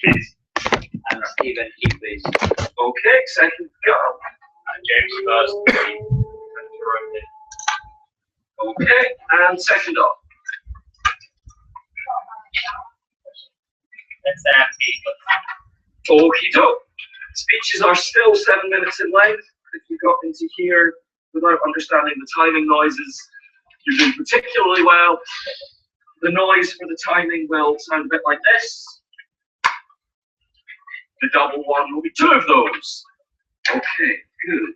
please. And Stephen, E, please. Okay, second go. James first. Okay, and second up. Let's see. Okie doke. Speeches are still 7 minutes in length. If you got into here without understanding the timing noises, you're doing particularly well. The noise for the timing will sound a bit like this. The double one will be 2 of those. Okay, good.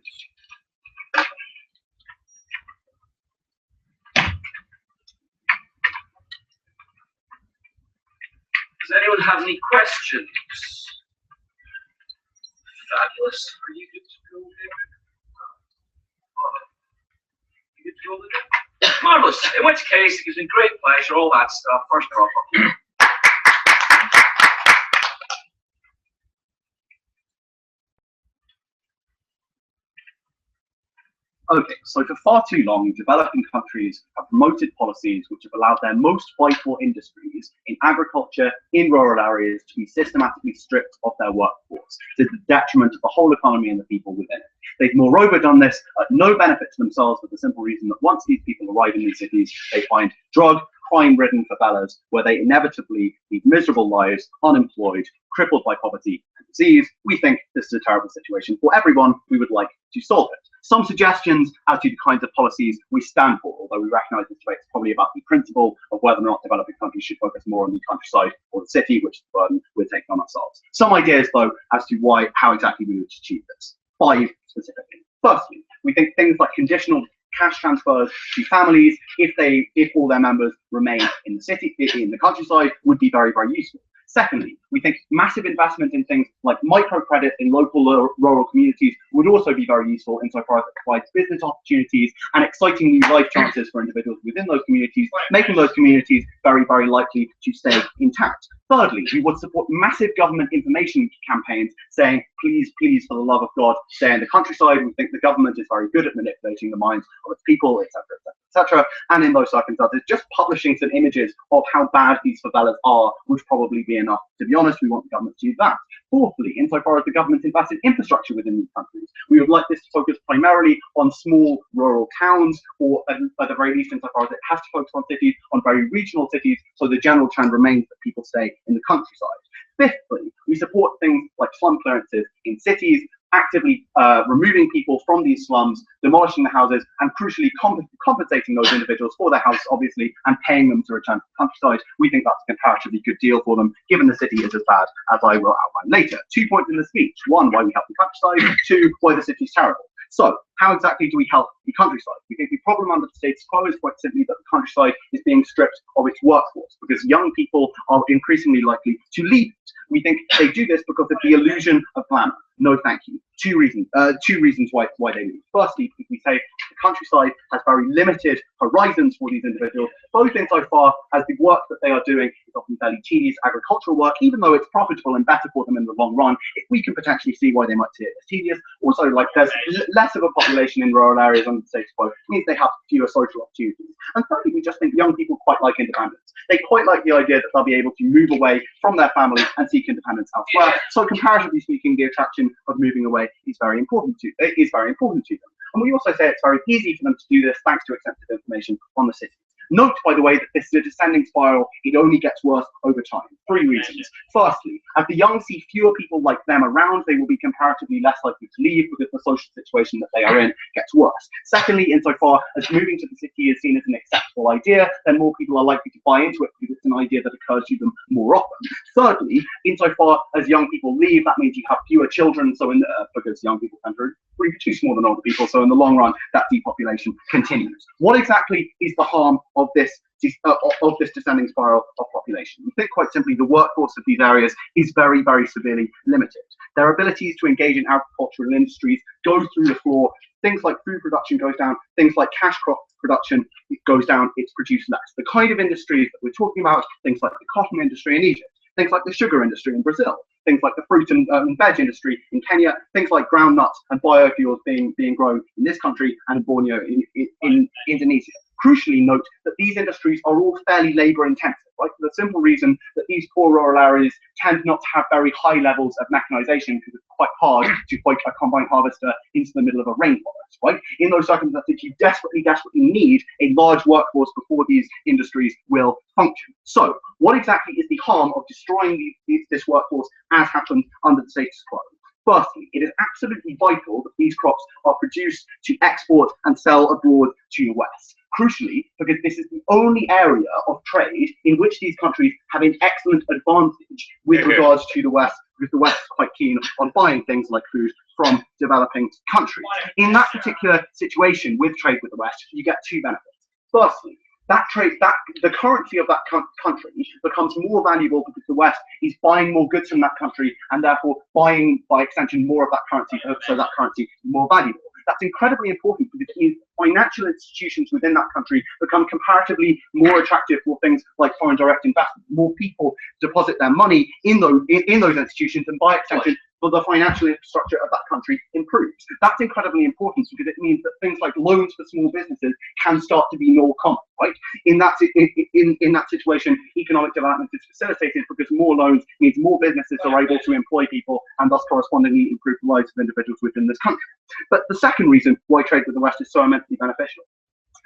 Does anyone have any questions? Fabulous. Are you good to go, David? You good to go, David? Marvelous. In which case, it gives me great pleasure, all that stuff. First off, Okay, so for far too long, developing countries have promoted policies which have allowed their most vital industries in agriculture, in rural areas, to be systematically stripped of their workforce, to the detriment of the whole economy and the people within it. They've moreover done this at no benefit to themselves, for the simple reason that once these people arrive in these cities, they find drug, crime-ridden favelas where they inevitably lead miserable lives, unemployed, crippled by poverty and disease. We think this is a terrible situation for everyone. We would like to solve it. Some suggestions as to the kinds of policies we stand for, although we recognise this debate is probably about the principle of whether or not developing countries should focus more on the countryside or the city, which is the burden we're taking on ourselves. Some ideas, though, as to how exactly we would achieve this. 5 specifically. Firstly, we think things like conditional cash transfers to families, if all their members remain in the city, in the countryside, would be very, very useful. Secondly, we think massive investment in things like microcredit in local rural communities would also be very useful insofar as it provides business opportunities and exciting new life chances for individuals within those communities, making those communities very, very likely to stay intact. Thirdly, we would support massive government information campaigns saying, please, please, for the love of God, stay in the countryside. We think the government is very good at manipulating the minds of its people, etc., etc., etc. And in those circumstances, just publishing some images of how bad these favelas are would probably be enough. To be honest, we want the government to do that. Fourthly, insofar as the government invests in infrastructure within these countries, we would like this to focus primarily on small rural towns, or at the very least, insofar as it has to focus on cities, on very regional cities, so the general trend remains that people stay in the countryside. Fifthly, we support things like slum clearances in cities, actively removing people from these slums, demolishing the houses, and crucially compensating those individuals for their houses, obviously, and paying them to return to the countryside. We think that's a comparatively good deal for them, given the city is as bad as I will outline later. 2 points in the speech. 1, why we help the countryside. 2, why the city is terrible. So, how exactly do we help the countryside? We think the problem under the status quo is quite simply that the countryside is being stripped of its workforce, because young people are increasingly likely to leave it. We think they do this because of the illusion of glamour. No, thank you. Two reasons why they leave. Firstly, we say the countryside has very limited horizons for these individuals, both insofar as the work that they are doing is often fairly tedious agricultural work, even though it's profitable and better for them in the long run. If we can potentially see why they might see it as tedious, also like there's less of a population in rural areas under the status quo, it means they have fewer social opportunities. And thirdly, we just think young people quite like independence. They quite like the idea that they'll be able to move away from their families and seek independence elsewhere. So comparatively speaking, the attraction of moving away is very important to them. And we also say it's very easy for them to do this thanks to extensive information on the cities. Note, by the way, that this is a descending spiral. It only gets worse over time. 3 reasons. Firstly, as the young see fewer people like them around, they will be comparatively less likely to leave because the social situation that they are in gets worse. Secondly, insofar as moving to the city is seen as an acceptable idea, then more people are likely to buy into it because it's an idea that occurs to them more often. Thirdly, insofar as young people leave, that means you have fewer children, so because young people tend to be too small than older people, so in the long run, that depopulation continues. What exactly is the harm of this descending spiral of population? We think quite simply the workforce of these areas is very, very severely limited. Their abilities to engage in agricultural industries go through the floor. Things like food production goes down, things like cash crop production goes down, it's produced less. The kind of industries that we're talking about, things like the cotton industry in Egypt, things like the sugar industry in Brazil, things like the fruit and veg industry in Kenya, things like groundnuts and biofuels being grown in this country and in Borneo in Indonesia. crucially note that these industries are all fairly labour intensive, right? For the simple reason that these poor rural areas tend not to have very high levels of mechanisation because it's quite hard to put a combine harvester into the middle of a rainforest, right? In those circumstances, you desperately need a large workforce before these industries will function. So, what exactly is the harm of destroying this workforce as happened under the status quo? Firstly, it is absolutely vital that these crops are produced to export and sell abroad to the West. Crucially, because this is the only area of trade in which these countries have an excellent advantage with regards to the West, because the West is quite keen on buying things like food from developing countries. In that particular situation with trade with the West, you get two benefits. Firstly, the currency of that country becomes more valuable because the West is buying more goods from that country and therefore buying, by extension, more of that currency, so that currency is more valuable. That's incredibly important because it means financial institutions within that country become comparatively more attractive for things like foreign direct investment. More people deposit their money in those institutions, and by extension, the financial infrastructure of that country improves. That's incredibly important because it means that things like loans for small businesses can start to be more common, right? In that situation, economic development is facilitated because more loans means more businesses are able to employ people and thus correspondingly improve the lives of individuals within this country. But the second reason why trade with the West is so immensely beneficial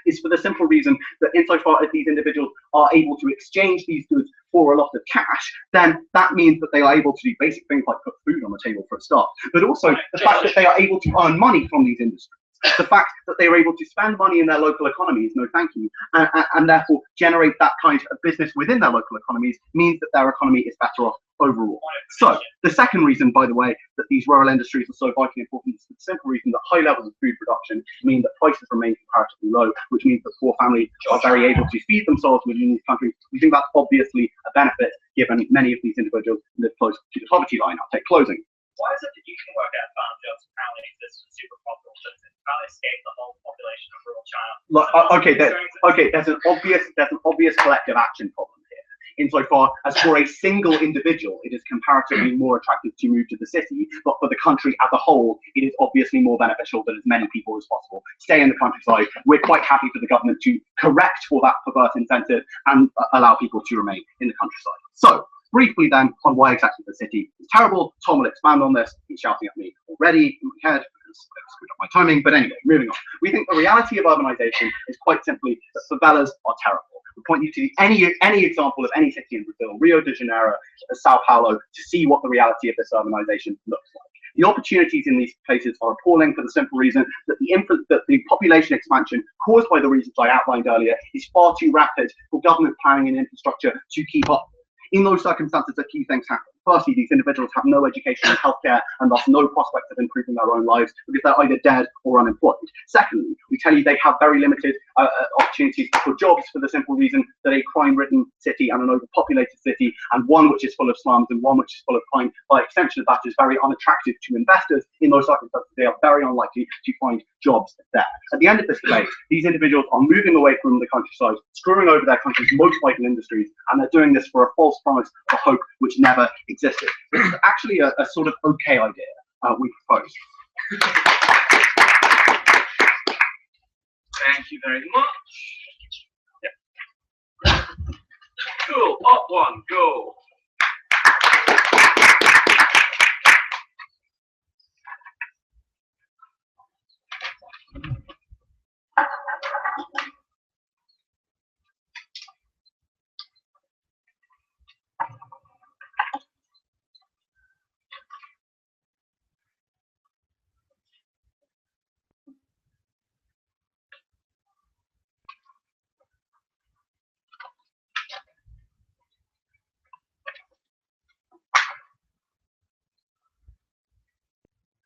is for the simple reason that insofar as these individuals are able to exchange these goods for a lot of cash, then that means that they are able to do basic things like put food on the table for a start, but also the fact that they are able to earn money from these industries. The fact that they are able to spend money in their local economies, no thank you, and therefore generate that kind of business within their local economies means that their economy is better off overall. So, the second reason, by the way, that these rural industries are so vitally important is the simple reason that high levels of food production mean that prices remain comparatively low, which means that poor families are very able to feed themselves within these countries. We think that's obviously a benefit given many of these individuals live close to the poverty line. I'll take closing. Why is it that you can work out farm jobs apparently exist in super profitable but it can't escape the whole population of rural China? There's an obvious collective action problem here. Insofar as for a single individual, it is comparatively more attractive to move to the city, but for the country as a whole, it is obviously more beneficial that as many people as possible stay in the countryside. We're quite happy for the government to correct for that perverse incentive and allow people to remain in the countryside. So, briefly then, on why exactly the city is terrible. Tom will expand on this. He's shouting at me already in my head because I've screwed up my timing. But anyway, moving on. We think the reality of urbanization is quite simply that favelas are terrible. We point you to any example of any city in Brazil, Rio de Janeiro, Sao Paulo, to see what the reality of this urbanization looks like. The opportunities in these places are appalling for the simple reason that the population expansion caused by the reasons I outlined earlier is far too rapid for government planning and infrastructure to keep up. In those circumstances, a few things happen. Firstly, these individuals have no education and healthcare and thus no prospect of improving their own lives because they're either dead or unemployed. Secondly, we tell you they have very limited opportunities for jobs for the simple reason that a crime-ridden city and an overpopulated city, and one which is full of slums and one which is full of crime, by extension of that, is very unattractive to investors. In those circumstances, they are very unlikely to find jobs there. At the end of this debate, these individuals are moving away from the countryside, screwing over their country's most vital industries, and they're doing this for a false promise of hope which never existed. This is actually a sort of okay idea we propose. Thank you very much. Yep. Cool. Up one, go.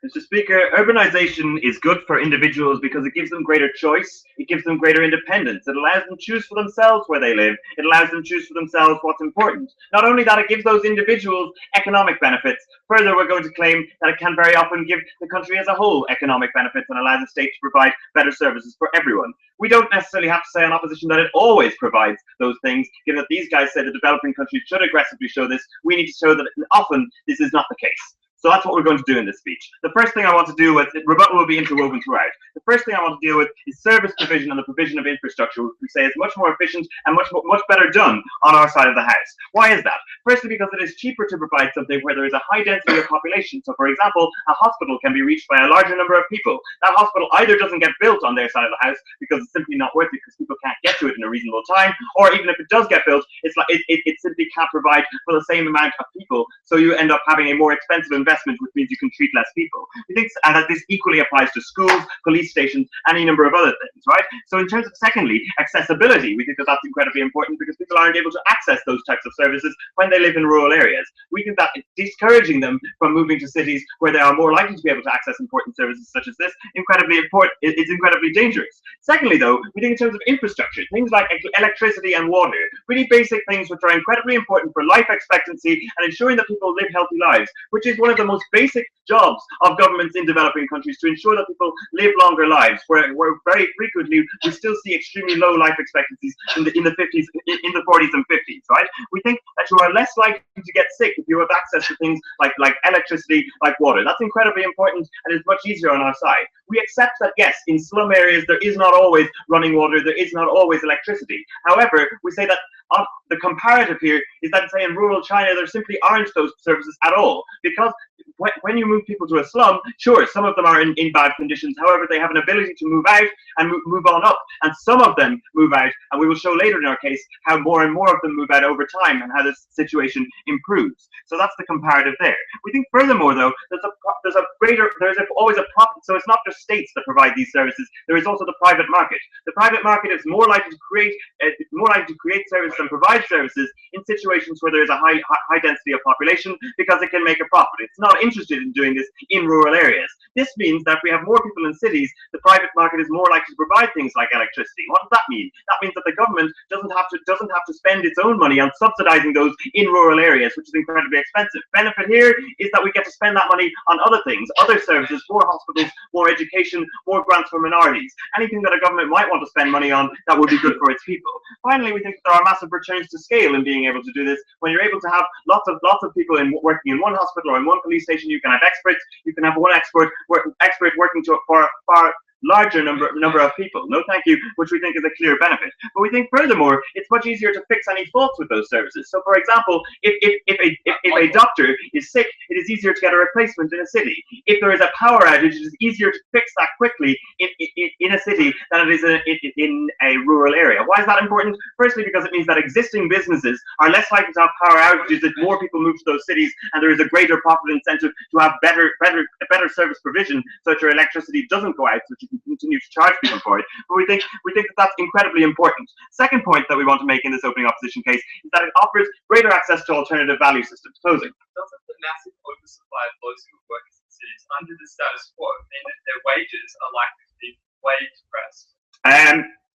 Mr. Speaker, urbanization is good for individuals because it gives them greater choice, it gives them greater independence, it allows them to choose for themselves where they live, it allows them to choose for themselves what's important. Not only that, it gives those individuals economic benefits. Further, we're going to claim that it can very often give the country as a whole economic benefits and allow the state to provide better services for everyone. We don't necessarily have to say in opposition that it always provides those things, given that these guys say the developing countries should aggressively show this. We need to show that often this is not the case. So that's what we're going to do in this speech. The first thing I want to do with rebuttal will be interwoven throughout. The first thing I want to deal with is service provision and the provision of infrastructure, which we say is much more efficient and much better done on our side of the house. Why is that? Firstly, because it is cheaper to provide something where there is a high density of population. So, for example, a hospital can be reached by a larger number of people. That hospital either doesn't get built on their side of the house because it's simply not worth it because people can't get to it in a reasonable time, or even if it does get built, it's like it simply can't provide for the same amount of people. So you end up having a more expensive investment, which means you can treat less people. We think that this equally applies to schools, police stations, any number of other things, right? So in terms of, secondly, accessibility, we think that that's incredibly important because people aren't able to access those types of services when they live in rural areas. We think that discouraging them from moving to cities where they are more likely to be able to access important services such as this, it's incredibly dangerous. Secondly, though, we think in terms of infrastructure, things like electricity and water, really basic things which are incredibly important for life expectancy and ensuring that people live healthy lives, which is one of the most basic jobs of governments in developing countries, to ensure that people live longer lives, where very frequently we still see extremely low life expectancies in the 50s, in the 40s and 50s, right? We think that you are less likely to get sick if you have access to things like electricity, like water. That's incredibly important and is much easier on our side. We accept that, yes, in slum areas there is not always running water, there is not always electricity. However, we say that the comparative here is that, say, in rural China, there simply aren't those services at all. Because when you move people to a slum, sure, some of them are in bad conditions. However, they have an ability to move out and move on up. And some of them move out, and we will show later in our case how more and more of them move out over time and how this situation improves. So that's the comparative there. We think furthermore, though, there's always a profit. So it's not just states that provide these services. There is also the private market. The private market is more likely to create services and provide services in situations where there is a high density of population because it can make a profit. It's not interested in doing this in rural areas. This means that if we have more people in cities, the private market is more likely to provide things like electricity. What does that mean? That means that the government doesn't have to spend its own money on subsidizing those in rural areas, which is incredibly expensive. Benefit here is that we get to spend that money on other things, other services, more hospitals, more education, more grants for minorities, anything that a government might want to spend money on that would be good for its people. Finally, we think that there are massive returns to scale in being able to do this. When you're able to have lots of people working in one hospital or in one police station, you can have experts. You can have one expert working for far larger number of people. No thank you, which we think is a clear benefit. But we think furthermore, it's much easier to fix any faults with those services. So for example, if a doctor is sick, it is easier to get a replacement in a city. If there is a power outage, it is easier to fix that quickly in a city than it is in a rural area. Why is that important? Firstly, because it means that existing businesses are less likely to have power outages if more people move to those cities, and there is a greater profit incentive to have better service provision so that your electricity doesn't go out, so that you can continue to charge people for it. But we think that that's incredibly important. Second point that we want to make in this opening opposition case is that it offers greater access to alternative value systems. Closing. Doesn't the massive oversupply of low-skilled workers in cities under the status quo mean that their wages are likely to be way depressed?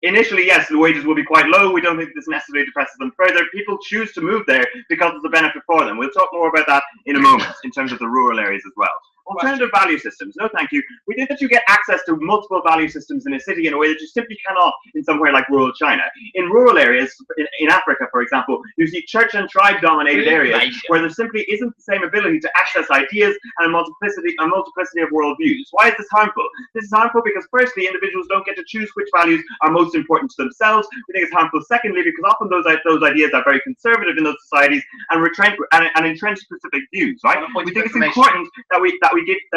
Initially, yes, the wages will be quite low. We don't think this necessarily depresses them further. People choose to move there because it's a benefit for them. We'll talk more about that in a moment in terms of the rural areas as well. Alternative value systems. No, thank you. We think that you get access to multiple value systems in a city in a way that you simply cannot in somewhere like rural China. In rural areas, in Africa, for example, you see church and tribe dominated areas where there simply isn't the same ability to access ideas and a multiplicity of worldviews. Why is this harmful? This is harmful because firstly, individuals don't get to choose which values are most important to themselves. We think it's harmful secondly because often those ideas are very conservative in those societies and entrench specific views, right? We think it's important that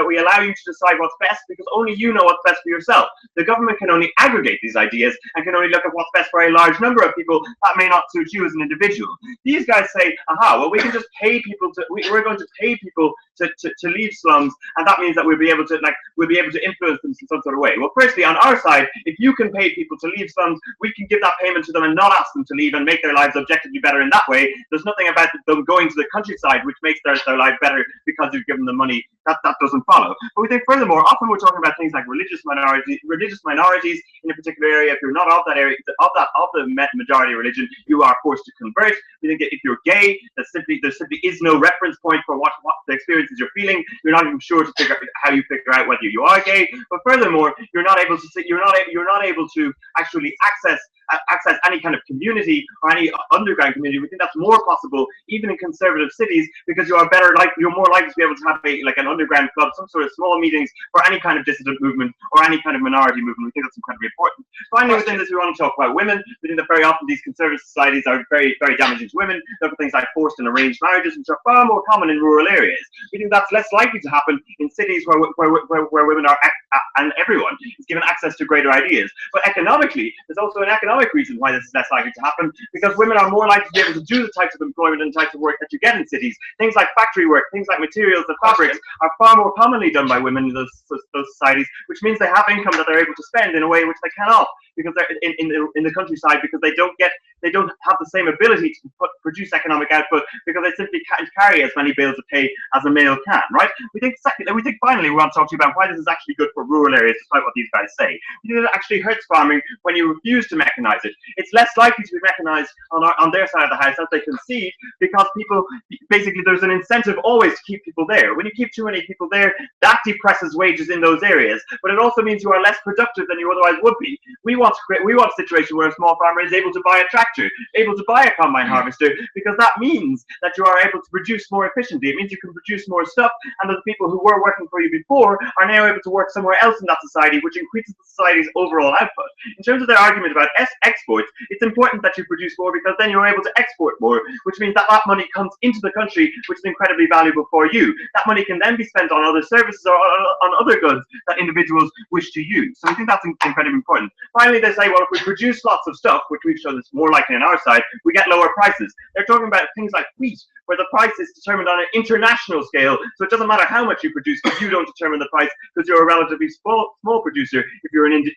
we allow you to decide what's best because only you know what's best for yourself. The government can only aggregate these ideas and can only look at what's best for a large number of people that may not suit you as an individual. These guys say, aha, well, we can just pay people we're going to pay people to leave slums, and that means that we'll be able to influence them in some sort of way. Well, firstly, on our side, if you can pay people to leave slums, we can give that payment to them and not ask them to leave and make their lives objectively better in that way. There's nothing about them going to the countryside which makes their life better because you've given them money. That doesn't follow. But we think furthermore, often we're talking about things like religious minorities in a particular area. If you're not of that area, of the majority religion, you are forced to convert. We think that if you're gay, there simply is no reference point for what the experience experiences you're feeling. You're not even sure to figure out how you figure out whether you are gay. But furthermore, you're not able to actually access any kind of community or any underground community. We think that's more possible even in conservative cities, because you're more likely to be able to have an underground club, some sort of small meetings for any kind of dissident movement or any kind of minority movement. We think that's incredibly important. Finally, within this, we want to talk about women. We think that very often these conservative societies are very, very damaging to women. Look at things like forced and arranged marriages, which are far more common in rural areas. We think that's less likely to happen in cities where women are, and everyone is given access to greater ideas. But economically, there's also an economic reason why this is less likely to happen, because women are more likely to be able to do the types of employment and types of work that you get in cities. Things like factory work, things like materials and fabrics are far more commonly done by women in those societies, which means they have income that they're able to spend in a way which they cannot, because they're in the countryside, because they don't have the same ability to produce economic output, because they simply can't carry as many bills to pay as a male can, right? We think finally we want to talk to you about why this is actually good for rural areas, despite what these guys say. We think it actually hurts farming when you refuse to mechanize it. It's less likely to be mechanized on their side of the house as they concede, because basically there's an incentive always to keep people there. When you keep too many people there, that depresses wages in those areas, but it also means you are less productive than you otherwise would be. We want a situation where a small farmer is able to buy a tractor, able to buy a combine harvester, because that means that you are able to produce more efficiently. It means you can produce more stuff, and the people who were working for you before are now able to work somewhere else in that society, which increases the society's overall output. In terms of their argument about exports, it's important that you produce more, because then you're able to export more, which means that money comes into the country, which is incredibly valuable for you. That money can then be spent on other services or on other goods that individuals wish to use. So I think that's incredibly important. Finally, they say, well, if we produce lots of stuff, which we've shown is more likely on our side, we get lower prices. They're talking about things like wheat, where the price is determined on an international scale. So it doesn't matter how much you produce, because you don't determine the price, because you're a relatively small producer if you're in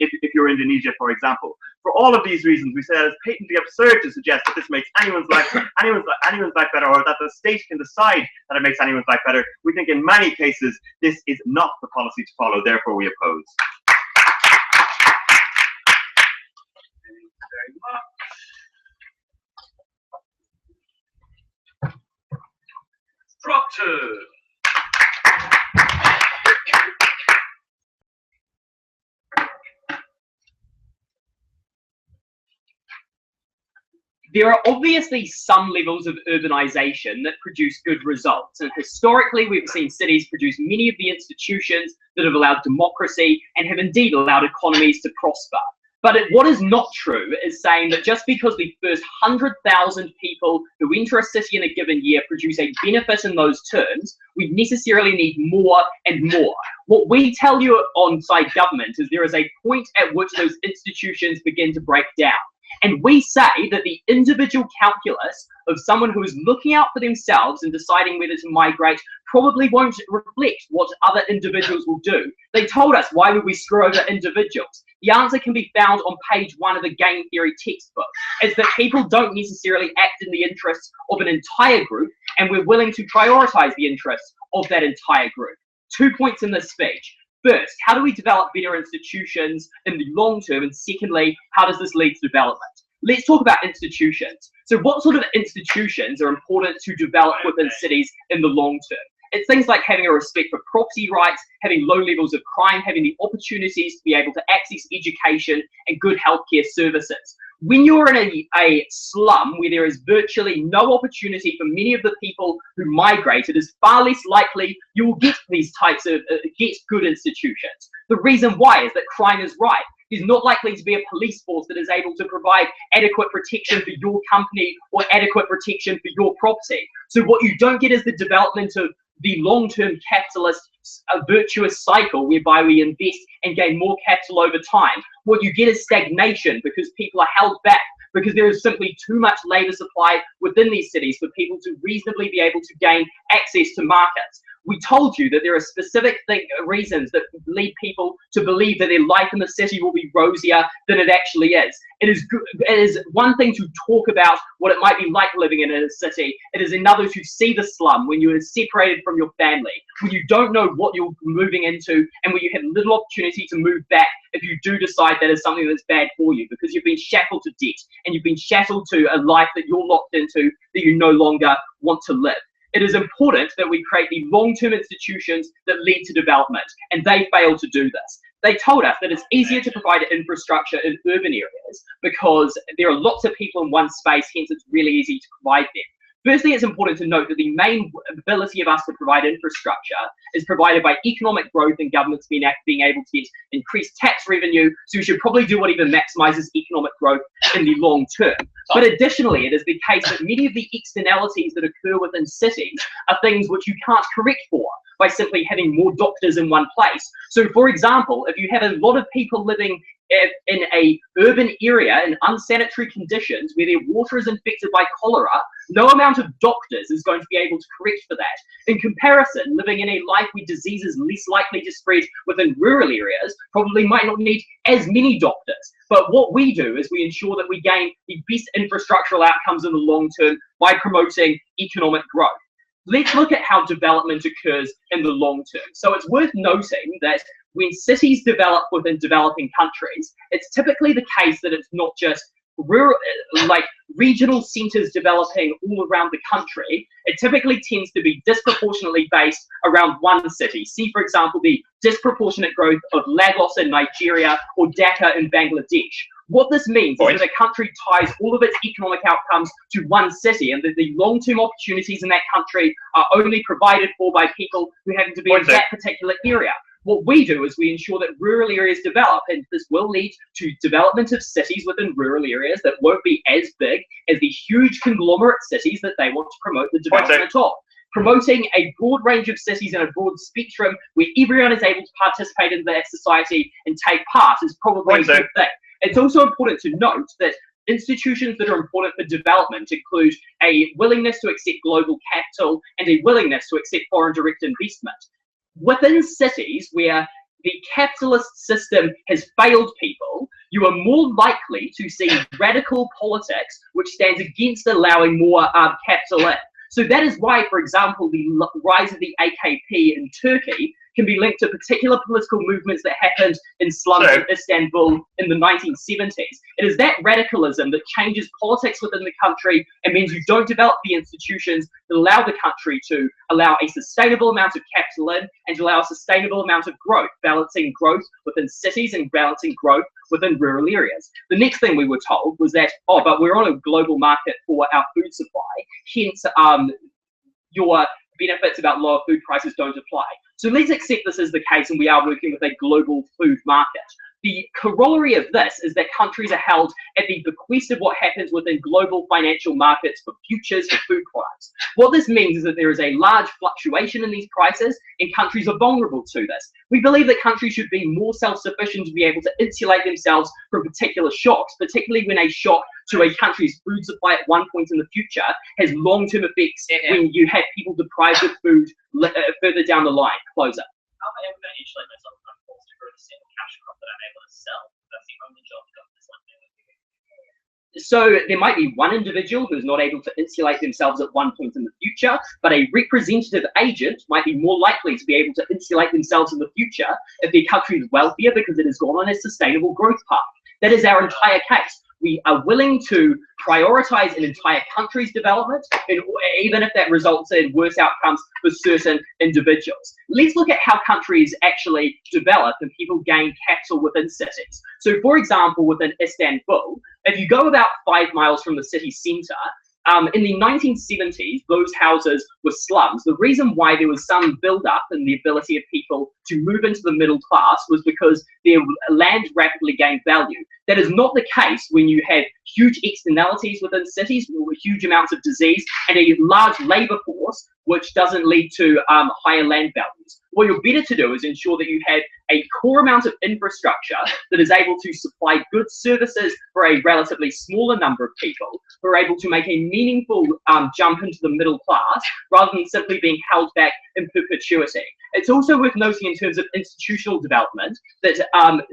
Indonesia, for example. For all of these reasons, we say that it's patently absurd to suggest that this makes anyone's life better, or that the state can decide that it makes anyone's life better. We think in many cases this is not the policy to follow, therefore we oppose. Very much. Proctor. There are obviously some levels of urbanisation that produce good results, and historically we've seen cities produce many of the institutions that have allowed democracy and have indeed allowed economies to prosper. But what is not true is saying that just because the first 100,000 people who enter a city in a given year produce a benefit in those terms, we necessarily need more and more. What we tell you on side government is there is a point at which those institutions begin to break down. And we say that the individual calculus of someone who is looking out for themselves and deciding whether to migrate probably won't reflect what other individuals will do. They told us, why would we screw over individuals? The answer can be found on page 1 of the game theory textbook. It's that people don't necessarily act in the interests of an entire group, and we're willing to prioritize the interests of that entire group. 2 points in this speech. First, how do we develop better institutions in the long term? And secondly, how does this lead to development? Let's talk about institutions. So what sort of institutions are important to develop within cities in the long term? It's things like having a respect for property rights, having low levels of crime, having the opportunities to be able to access education and good healthcare services. When you're in a slum where there is virtually no opportunity for many of the people who migrate, it is far less likely you will get these types of, get good institutions. The reason why is that crime is rife. There's not likely to be a police force that is able to provide adequate protection for your company or adequate protection for your property. So what you don't get is the development of the long-term capitalist virtuous cycle whereby we invest and gain more capital over time. What you get is stagnation because people are held back, because there is simply too much labour supply within these cities for people to reasonably be able to gain access to markets. We told you that there are specific reasons that lead people to believe that their life in the city will be rosier than it actually is. It is one thing to talk about what it might be like living in a city. It is another to see the slum when you are separated from your family, when you don't know what you're moving into, and when you have little opportunity to move back if you do decide that is something that's bad for you, because you've been shackled to debt and you've been shackled to a life that you're locked into that you no longer want to live. it is important that we create the long-term institutions that lead to development, and they fail to do this. They told us that it's easier to provide infrastructure in urban areas because there are lots of people in one space, hence it's really easy to provide them. Firstly, it's important to note that the main ability of us to provide infrastructure is provided by economic growth and governments being able to get increased tax revenue, so we should probably do what even maximises economic growth in the long term. But additionally, it is the case that many of the externalities that occur within cities are things which you can't correct for by simply having more doctors in one place. So for example, if you have a lot of people living in a urban area in unsanitary conditions where their water is infected by cholera, no amount of doctors is going to be able to correct for that. In comparison, living in a life where disease is less likely to spread within rural areas probably might not need as many doctors. But what we do is we ensure that we gain the best infrastructural outcomes in the long term by promoting economic growth. Let's look at how development occurs in the long term. So it's worth noting that when cities develop within developing countries, it's typically the case that it's not just rural, like regional centres developing all around the country. It typically tends to be disproportionately based around one city. See, for example, the disproportionate growth of Lagos in Nigeria or Dhaka in Bangladesh. What this means is that a country ties all of its economic outcomes to one city, and that the long-term opportunities in that country are only provided for by people who happen to be in that particular area. What we do is we ensure that rural areas develop, and this will lead to development of cities within rural areas that won't be as big as the huge conglomerate cities that they want to promote the development of. Promoting a broad range of cities and a broad spectrum where everyone is able to participate in that society and take part is probably a good thing. It's also important to note that institutions that are important for development include a willingness to accept global capital and a willingness to accept foreign direct investment. Within cities where the capitalist system has failed people, you are more likely to see radical politics which stands against allowing more capital in. So that is why, for example, the rise of the AKP in Turkey can be linked to particular political movements that happened in slums in Istanbul in the 1970s. It is that radicalism that changes politics within the country and means you don't develop the institutions that allow the country to allow a sustainable amount of capital in and to allow a sustainable amount of growth, balancing growth within cities and balancing growth within rural areas. The next thing we were told was that, oh, but we're on a global market for our food supply, hence your benefits about lower food prices don't apply. So let's accept this is the case and we are working with a global food market. The corollary of this is that countries are held at the bequest of what happens within global financial markets for futures for food products. What this means is that there is a large fluctuation in these prices and countries are vulnerable to this. We believe that countries should be more self-sufficient to be able to insulate themselves from particular shocks, particularly when a shock to a country's food supply at one point in the future has long-term effects when you have people deprived of food further down the line. Closer. How am I ever going to insulate myself if I'm forced to grow a single cash crop that I'm able to sell? That's the only job government's like doing. So there might be one individual who's not able to insulate themselves at one point in the future, but a representative agent might be more likely to be able to insulate themselves in the future if their country is wealthier because it has gone on a sustainable growth path. That is our entire case. We are willing to prioritize an entire country's development, and even if that results in worse outcomes for certain individuals. Let's look at how countries actually develop and people gain capital within cities. So for example, within Istanbul, if you go about 5 miles from the city centre, in the 1970s, those houses were slums. The reason why there was some build-up in the ability of people to move into the middle class was because their land rapidly gained value. That is not the case when you have huge externalities within cities, with huge amounts of disease, and a large labour force, which doesn't lead to higher land values. What you're better to do is ensure that you have a core amount of infrastructure that is able to supply good services for a relatively smaller number of people who are able to make a meaningful jump into the middle class rather than simply being held back in perpetuity. It's also worth noting in terms of institutional development that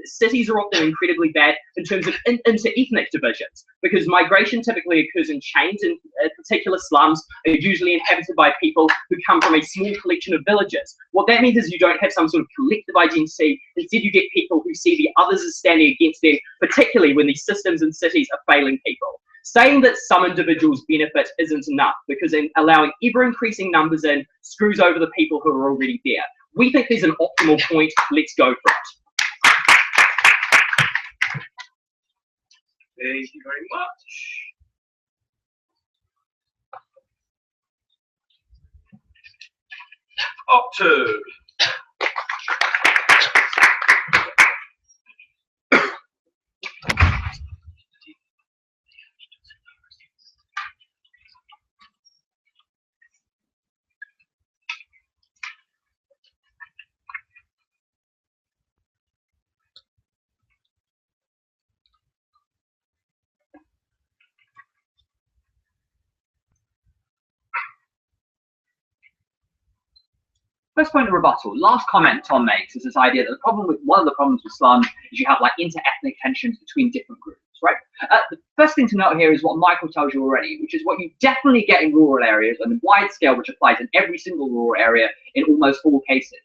cities are often incredibly bad in terms of inter-ethnic divisions, because migration typically occurs in chains, and particular slums are usually inhabited by people who come from a small collection of villages. What that means is you don't have some sort of collective identity. Instead, you get people who see the others as standing against them, particularly when these systems and cities are failing people. Saying that some individuals benefit isn't enough, because in allowing ever increasing numbers in screws over the people who are already there. We think there's an optimal point. Let's go for it. Thank you very much. Up to. First point of rebuttal. Last comment Tom makes is this idea that one of the problems with slums is you have like inter-ethnic tensions between different groups, right? The first thing to note here is what Michael tells you already, which is what you definitely get in rural areas on a wide scale, which applies in every single rural area in almost all cases,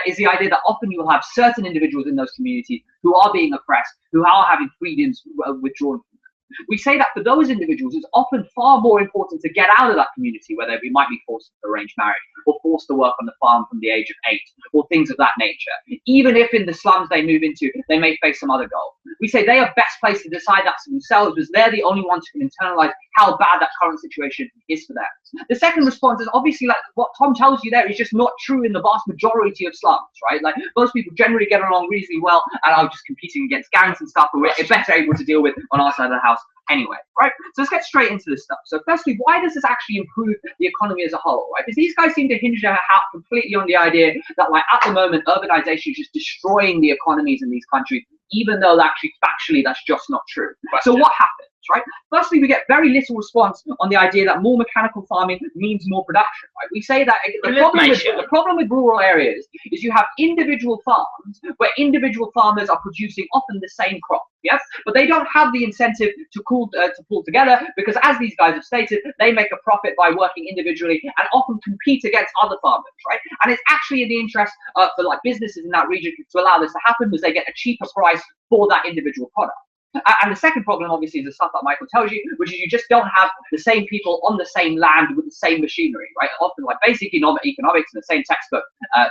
is the idea that often you will have certain individuals in those communities who are being oppressed, who are having freedoms withdrawn from them. We say that for those individuals, it's often far more important to get out of that community, whether we might be forced to arrange marriage or forced to work on the farm from the age of 8 or things of that nature. Even if in the slums they move into, they may face some other goal. We say they are best placed to decide that for themselves because they're the only ones who can internalize how bad that current situation is for them. The second response is obviously like what Tom tells you there is just not true in the vast majority of slums, right? Like most people generally get along reasonably well and are just competing against gangs and stuff, but we're better able to deal with on our side of the house anyway, right? So let's get straight into this stuff. So firstly, why does this actually improve the economy as a whole, right? Because these guys seem to hinge their hat completely on the idea that like at the moment, urbanization is just destroying the economies in these countries, even though actually factually that's just not true. So what happens, right? Firstly, we get very little response on the idea that more mechanical farming means more production, right? We say that the problem with rural areas is you have individual farms where individual farmers are producing often the same crop, yes? But they don't have the incentive to pull together because, as these guys have stated, they make a profit by working individually and often compete against other farmers, right? And it's actually in the interest for like businesses in that region to allow this to happen because they get a cheaper price for that individual product. And the second problem, obviously, is the stuff that Michael tells you, which is you just don't have the same people on the same land with the same machinery, right? Often, like basic economics in the same textbook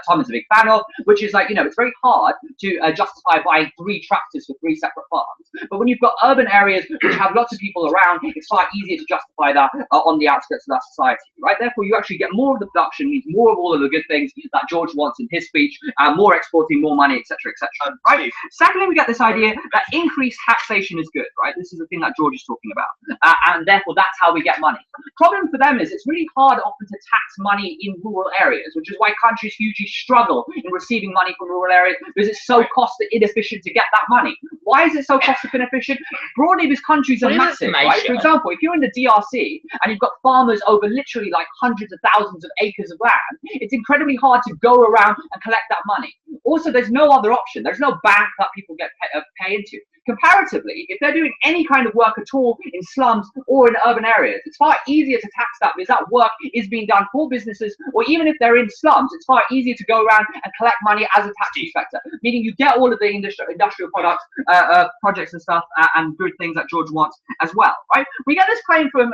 Tom is a big fan of, which is like, you know, it's very hard to justify buying 3 tractors for 3 separate farms. But when you've got urban areas which have lots of people around, it's far easier to justify that on the outskirts of that society, right? Therefore, you actually get more of the production, means more of all of the good things that George wants in his speech, more exporting, more money, etc., etc. Right? Secondly, we get this idea that increased taxation is good, right? This is the thing that George is talking about, and therefore that's how we get money. The problem for them is it's really hard often to tax money in rural areas, which is why countries hugely struggle in receiving money from rural areas because it's so cost inefficient to get that money. Why is it so cost inefficient? Broadly, because countries are massive, right? For example, if you're in the DRC and you've got farmers over literally like hundreds of thousands of acres of land, it's incredibly hard to go around and collect that money. Also, there's no other option. There's no bank that people get pay into. Comparatively, if they're doing any kind of work at all in slums or in urban areas, it's far easier to tax that because that work is being done for businesses, or even if they're in slums, it's far easier to go around and collect money as a tax inspector, meaning you get all of the industrial products, projects and stuff, and good things that George wants as well, right? We get this claim from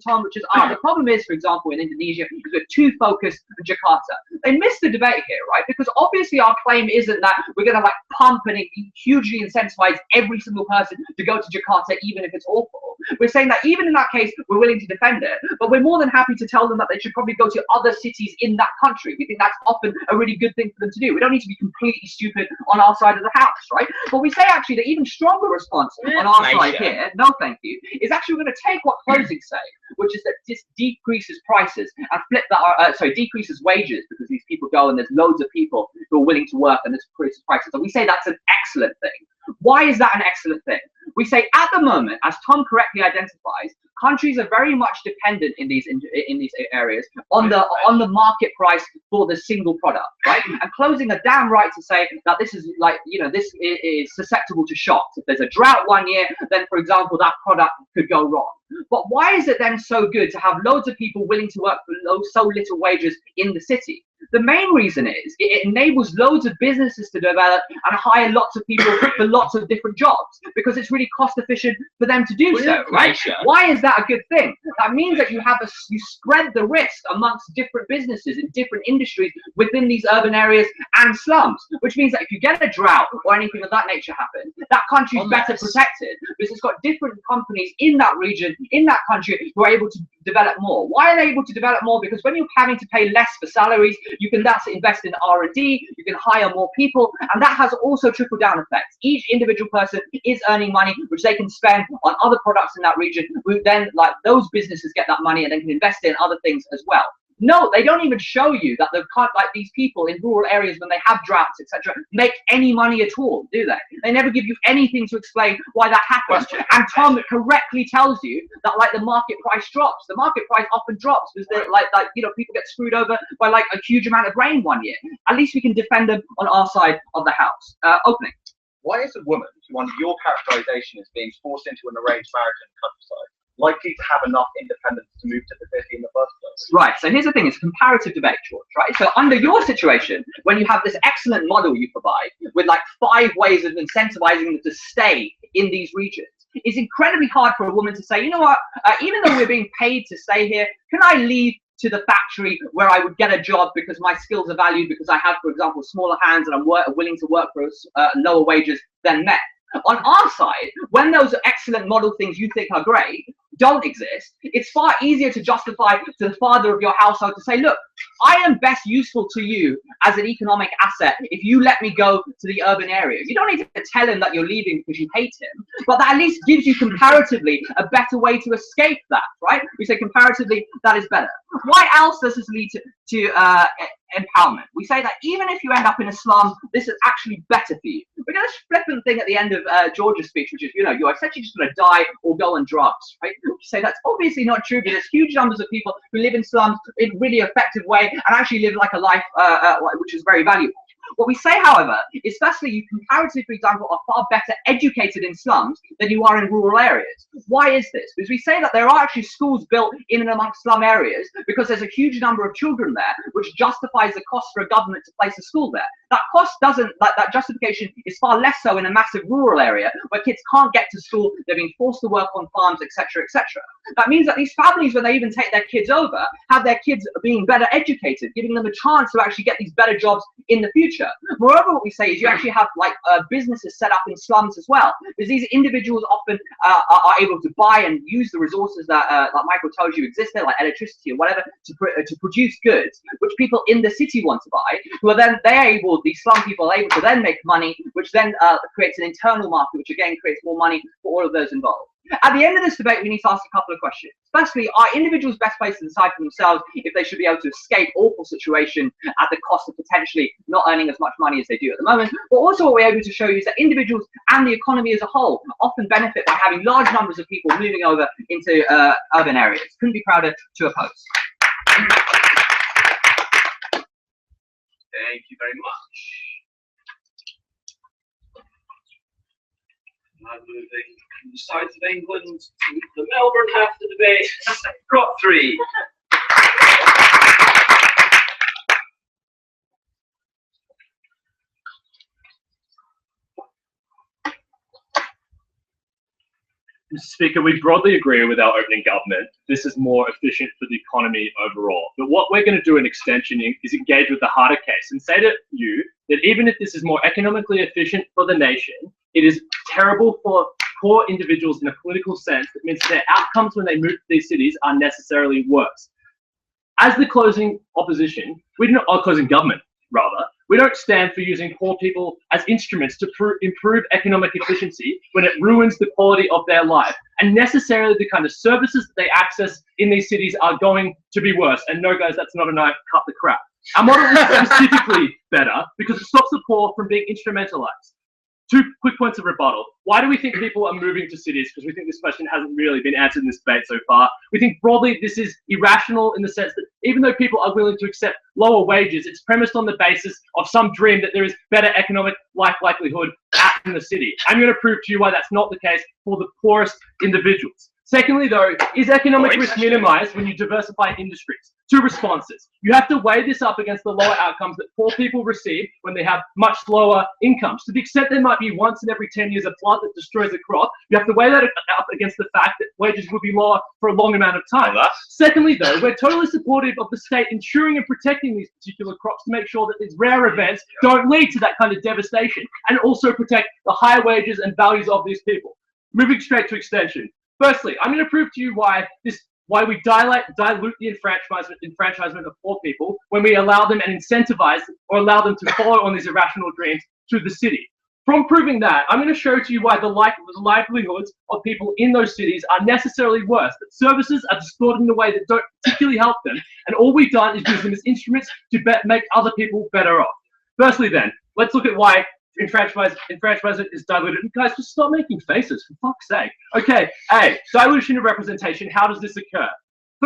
Tom, which is, the problem is, for example, in Indonesia, is we're too focused on Jakarta. They missed the debate here, right? Because obviously our claim isn't that we're going to like pump and hugely incentivize every single person to go to Jakarta, even if it's awful. We're saying that even in that case, we're willing to defend it, but we're more than happy to tell them that they should probably go to other cities in that country. We think that's often a really good thing for them to do. We don't need to be completely stupid on our side of the house, right? But we say actually the even stronger response on our side here, no thank you, is actually we're going to take what closing say, which is that this decreases prices and flip that, decreases wages because these people go and there's loads of people who are willing to work and this increases prices. So we say that's an excellent thing. Why is that an excellent thing? We say at the moment, as Tom correctly identifies, countries are very much dependent in these areas on the market price for the single product, right? And closing are damn right to say that this is like, you know, this is susceptible to shocks. If there's a drought one year, then for example, that product could go wrong. But why is it then so good to have loads of people willing to work for so little wages in the city? The main reason is it enables loads of businesses to develop and hire lots of people for lots of different jobs because it's really cost efficient for them to do so, right? Why is that a good thing? That means that you spread the risk amongst different businesses in different industries within these urban areas and slums, which means that if you get a drought or anything of that nature happen, that country is better protected because it's got different companies in that region, in that country, who are able to develop more. Why are they able to develop more? Because when you're having to pay less for salaries, you can thus invest in R&D, you can hire more people, and that has also trickle-down effects. Each individual person is earning money, which they can spend on other products in that region, who then, like, those businesses get that money and then can invest in other things as well. No, they don't even show you that these people in rural areas, when they have droughts, etc., make any money at all, do they? They never give you anything to explain why that happens. And Tom correctly tells you that, like, the market price drops. The market price often drops because people get screwed over by like a huge amount of rain one year. At least we can defend them on our side of the house. Opening. Why is a woman who, under your characterization, is being forced into an arranged marriage in the countryside, likely to have enough independence to move to the city in the first place? Right, so here's the thing, it's a comparative debate, George, right? So under your situation, when you have this excellent model you provide, with like 5 ways of incentivizing them to stay in these regions, it's incredibly hard for a woman to say, you know what, even though we're being paid to stay here, can I leave to the factory where I would get a job because my skills are valued, because I have, for example, smaller hands and I'm willing to work for lower wages than men? On our side, when those excellent model things you think are great don't exist, it's far easier to justify to the father of your household to say, look, I am best useful to you as an economic asset if you let me go to the urban area. You don't need to tell him that you're leaving because you hate him, but that at least gives you comparatively a better way to escape that, right? We say comparatively, that is better. Why else does this lead to empowerment? We say that even if you end up in a slum, this is actually better for you. We got this flippant thing at the end of George's speech, which is, you know, you're essentially just going to die or go on drugs, right? We say that's obviously not true, but there's huge numbers of people who live in slums in a really effective way and actually live like a life which is very valuable. What we say, however, is firstly, you comparatively, for example, are far better educated in slums than you are in rural areas. Why is this? Because we say that there are actually schools built in and amongst slum areas because there's a huge number of children there, which justifies the cost for a government to place a school there. That cost doesn't, that justification is far less so in a massive rural area where kids can't get to school, they're being forced to work on farms, etc., etc. That means that these families, when they even take their kids over, have their kids being better educated, giving them a chance to actually get these better jobs in the future. Moreover, what we say is you actually have like businesses set up in slums as well, because these individuals often are able to buy and use the resources that like Michael tells you exist there, like electricity or whatever, to produce goods which people in the city want to buy, who are then these slum people are able to then make money, which then creates an internal market, which again creates more money for all of those involved. At the end of this debate, we need to ask a couple of questions. Firstly, are individuals best placed to decide for themselves if they should be able to escape awful situation at the cost of potentially not earning as much money as they do at the moment? But also what we're able to show you is that individuals and the economy as a whole often benefit by having large numbers of people moving over into urban areas. Couldn't be prouder to oppose. Thank you very much. Now moving from the south of England to the Melbourne half of the debate, Prop 3. Mr. Speaker, we broadly agree with our opening government. This is more efficient for the economy overall. But what we're going to do in extension is engage with the harder case and say to you that even if this is more economically efficient for the nation, it is terrible for poor individuals in a political sense. That means their outcomes when they move to these cities are necessarily worse. As the closing opposition, closing government, rather, we don't stand for using poor people as instruments to improve economic efficiency when it ruins the quality of their life. And necessarily the kind of services that they access in these cities are going to be worse. And no, guys, that's not a knife, cut the crap. Our model is specifically better because it stops the poor from being instrumentalized. 2 quick points of rebuttal. Why do we think people are moving to cities? Because we think this question hasn't really been answered in this debate so far. We think broadly this is irrational in the sense that even though people are willing to accept lower wages, it's premised on the basis of some dream that there is better economic life likelihood out in the city. I'm going to prove to you why that's not the case for the poorest individuals. Secondly, though, is economic risk minimized when you diversify industries? Two responses. You have to weigh this up against the lower outcomes that poor people receive when they have much lower incomes. To the extent there might be once in every 10 years a flood that destroys a crop, you have to weigh that up against the fact that wages will be lower for a long amount of time. Secondly, though, we're totally supportive of the state ensuring and protecting these particular crops to make sure that these rare events don't lead to that kind of devastation, and also protect the high wages and values of these people. Moving straight to extension. Firstly, I'm going to prove to you why we dilute the enfranchisement of poor people when we allow them and incentivize or allow them to follow on these irrational dreams to the city. From proving that, I'm going to show to you why the livelihoods of people in those cities are necessarily worse, that services are distorted in a way that don't particularly help them, and all we've done is use them as instruments to make other people better off. Firstly then, let's look at why enfranchisement is diluted. And guys, just stop making faces, for fuck's sake. Okay, A, dilution of representation. How does this occur?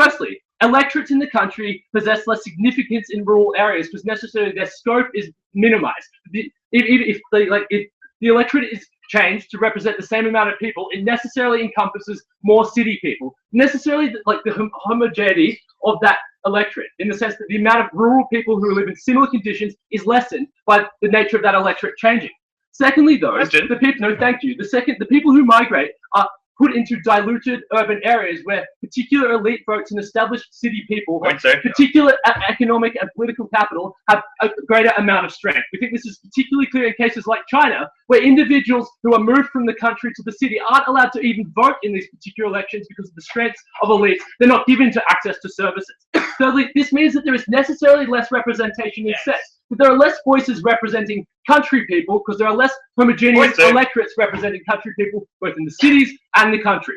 Firstly, electorates in the country possess less significance in rural areas because necessarily their scope is minimized. If the electorate is changed to represent the same amount of people, it necessarily encompasses more city people. Necessarily, like the homogeneity of that electorate, in the sense that the amount of rural people who live in similar conditions is lessened by the nature of that electorate changing. Secondly, though, the people who migrate are put into diluted urban areas where particular elite votes and established city people, particular economic and political capital, have a greater amount of strength. We think this is particularly clear in cases like China, where individuals who are moved from the country to the city aren't allowed to even vote in these particular elections because of the strengths of elites. They're not given to access to services. Thirdly, this means that there is necessarily less representation in sex. But there are less voices representing country people because there are less homogeneous electorates representing country people, both in the cities and the country.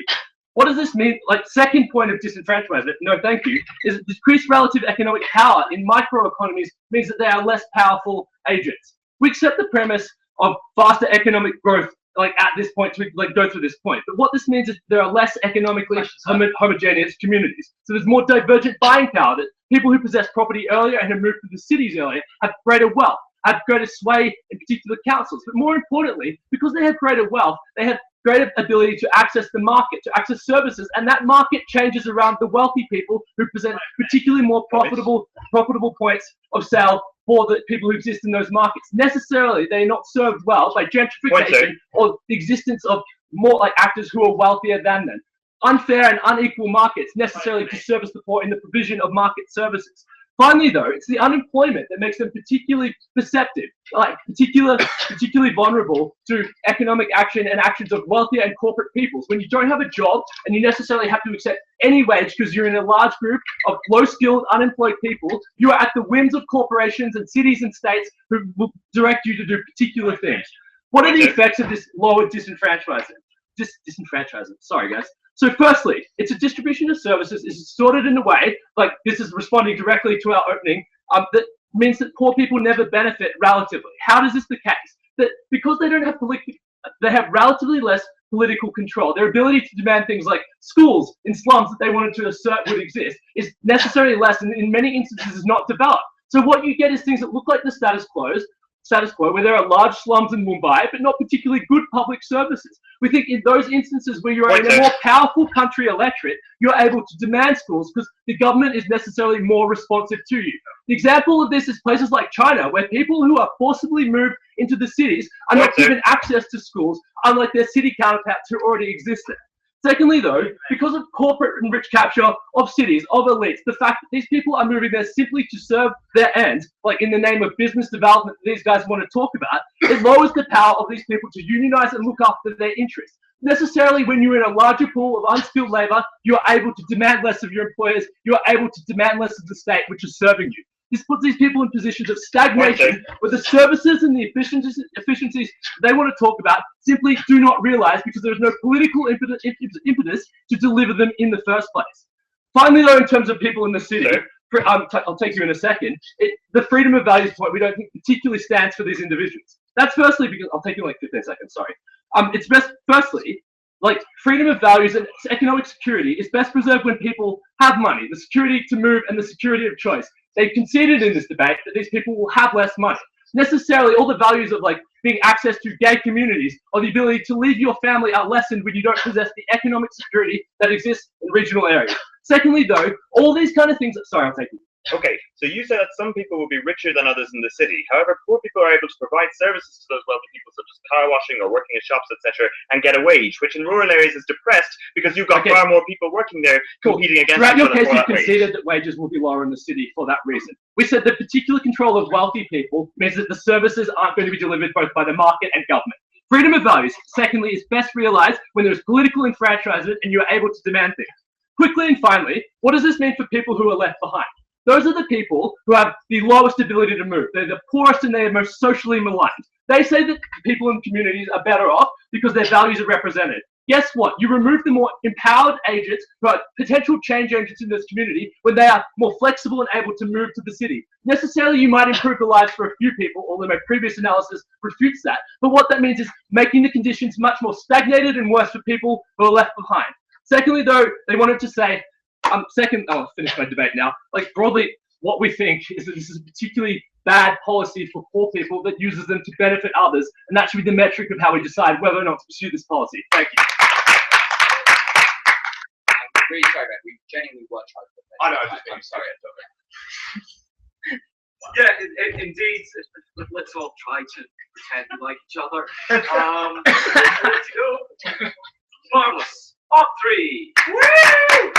What does this mean? Like, second point of disenfranchisement, no thank you, is that decreased relative economic power in microeconomies means that they are less powerful agents. We accept the premise of faster economic growth, like at this point, to go through this point. But what this means is there are less economically homogeneous communities. So there's more divergent buying power, that people who possess property earlier and have moved to the cities earlier have greater wealth, have greater sway in particular councils. But more importantly, because they have greater wealth, they have greater ability to access the market, to access services, and that market changes around the wealthy people who present particularly more profitable points of sale for the people who exist in those markets. Necessarily, they're not served well by gentrification or the existence of more like actors who are wealthier than them. Unfair and unequal markets necessarily to service the poor in the provision of market services. Finally, though, it's the unemployment that makes them particularly perceptive, like particularly vulnerable to economic action and actions of wealthier and corporate peoples. When you don't have a job and you necessarily have to accept any wage because you're in a large group of low-skilled, unemployed people, you are at the whims of corporations and cities and states who will direct you to do particular things. What are the effects of this lower disenfranchisement? Sorry, guys. So firstly, it's a distribution of services is distorted in a way, like this is responding directly to our opening, that means that poor people never benefit relatively. How is this the case? That because they don't have they have relatively less political control. Their ability to demand things like schools in slums that they wanted to assert would exist is necessarily less, and in many instances is not developed. So what you get is things that look like the status quo, where there are large slums in Mumbai, but not particularly good public services. We think in those instances where you're in a more powerful country electorate, you're able to demand schools because the government is necessarily more responsive to you. The example of this is places like China, where people who are forcibly moved into the cities are not given access to schools, unlike their city counterparts who already exist there. Secondly, though, because of corporate and rich capture of cities, of elites, the fact that these people are moving there simply to serve their ends, like in the name of business development that these guys want to talk about, it lowers the power of these people to unionize and look after their interests. Necessarily, when you're in a larger pool of unskilled labor, you're able to demand less of your employers, you're able to demand less of the state, which is serving you. This puts these people in positions of stagnation where the services and the efficiencies they want to talk about simply do not realize because there's no political impetus to deliver them in the first place. Finally, though, in terms of people in the city, I'll take you in a second, the freedom of values point we don't think particularly stands for these individuals. That's firstly because, I'll take you in like 15 seconds, sorry. It's best, firstly, like freedom of values and economic security is best preserved when people have money, the security to move and the security of choice. They've conceded in this debate that these people will have less money. necessarily all the values of like being access to gay communities or the ability to leave your family are lessened when you don't possess the economic security that exists in regional areas. Secondly, though, all these kind of things, sorry, I'll take it. Okay, so you said that some people will be richer than others in the city. However, poor people are able to provide services to those wealthy people, such as car washing or working at shops, etc., and get a wage, which in rural areas is depressed because you've got far more people working there competing against Throughout each your other case, for you that wage. conceded that wages will be lower in the city for that reason. We said that particular control of wealthy people means that the services aren't going to be delivered both by the market and government. Freedom of values, secondly, is best realized when there is political enfranchisement and you are able to demand things. Quickly and finally, what does this mean for people who are left behind? Those are the people who have the lowest ability to move. They're the poorest and they are most socially maligned. They say that people in communities are better off because their values are represented. Guess what? You remove the more empowered agents who are potential change agents in this community when they are more flexible and able to move to the city. Necessarily, you might improve the lives for a few people, although my previous analysis refutes that. But what that means is making the conditions much more stagnated and worse for people who are left behind. Secondly, though, they wanted to say, I'll finish my debate now. Like, broadly, what we think is that this is a particularly bad policy for poor people that uses them to benefit others, and that should be the metric of how we decide whether or not to pursue this policy. Thank you. I'm really sorry, but we genuinely were trying to. I know, I'm sorry. Yeah, indeed. Let's all try to pretend we like each other. Let's go. Marvelous. Top 3. Woo!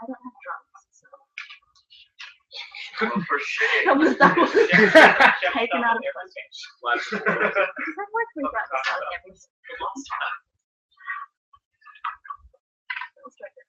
I don't have drums, so. Well, for shame. That was taken out of context. Is that why we brought this out every last time? Let's try this.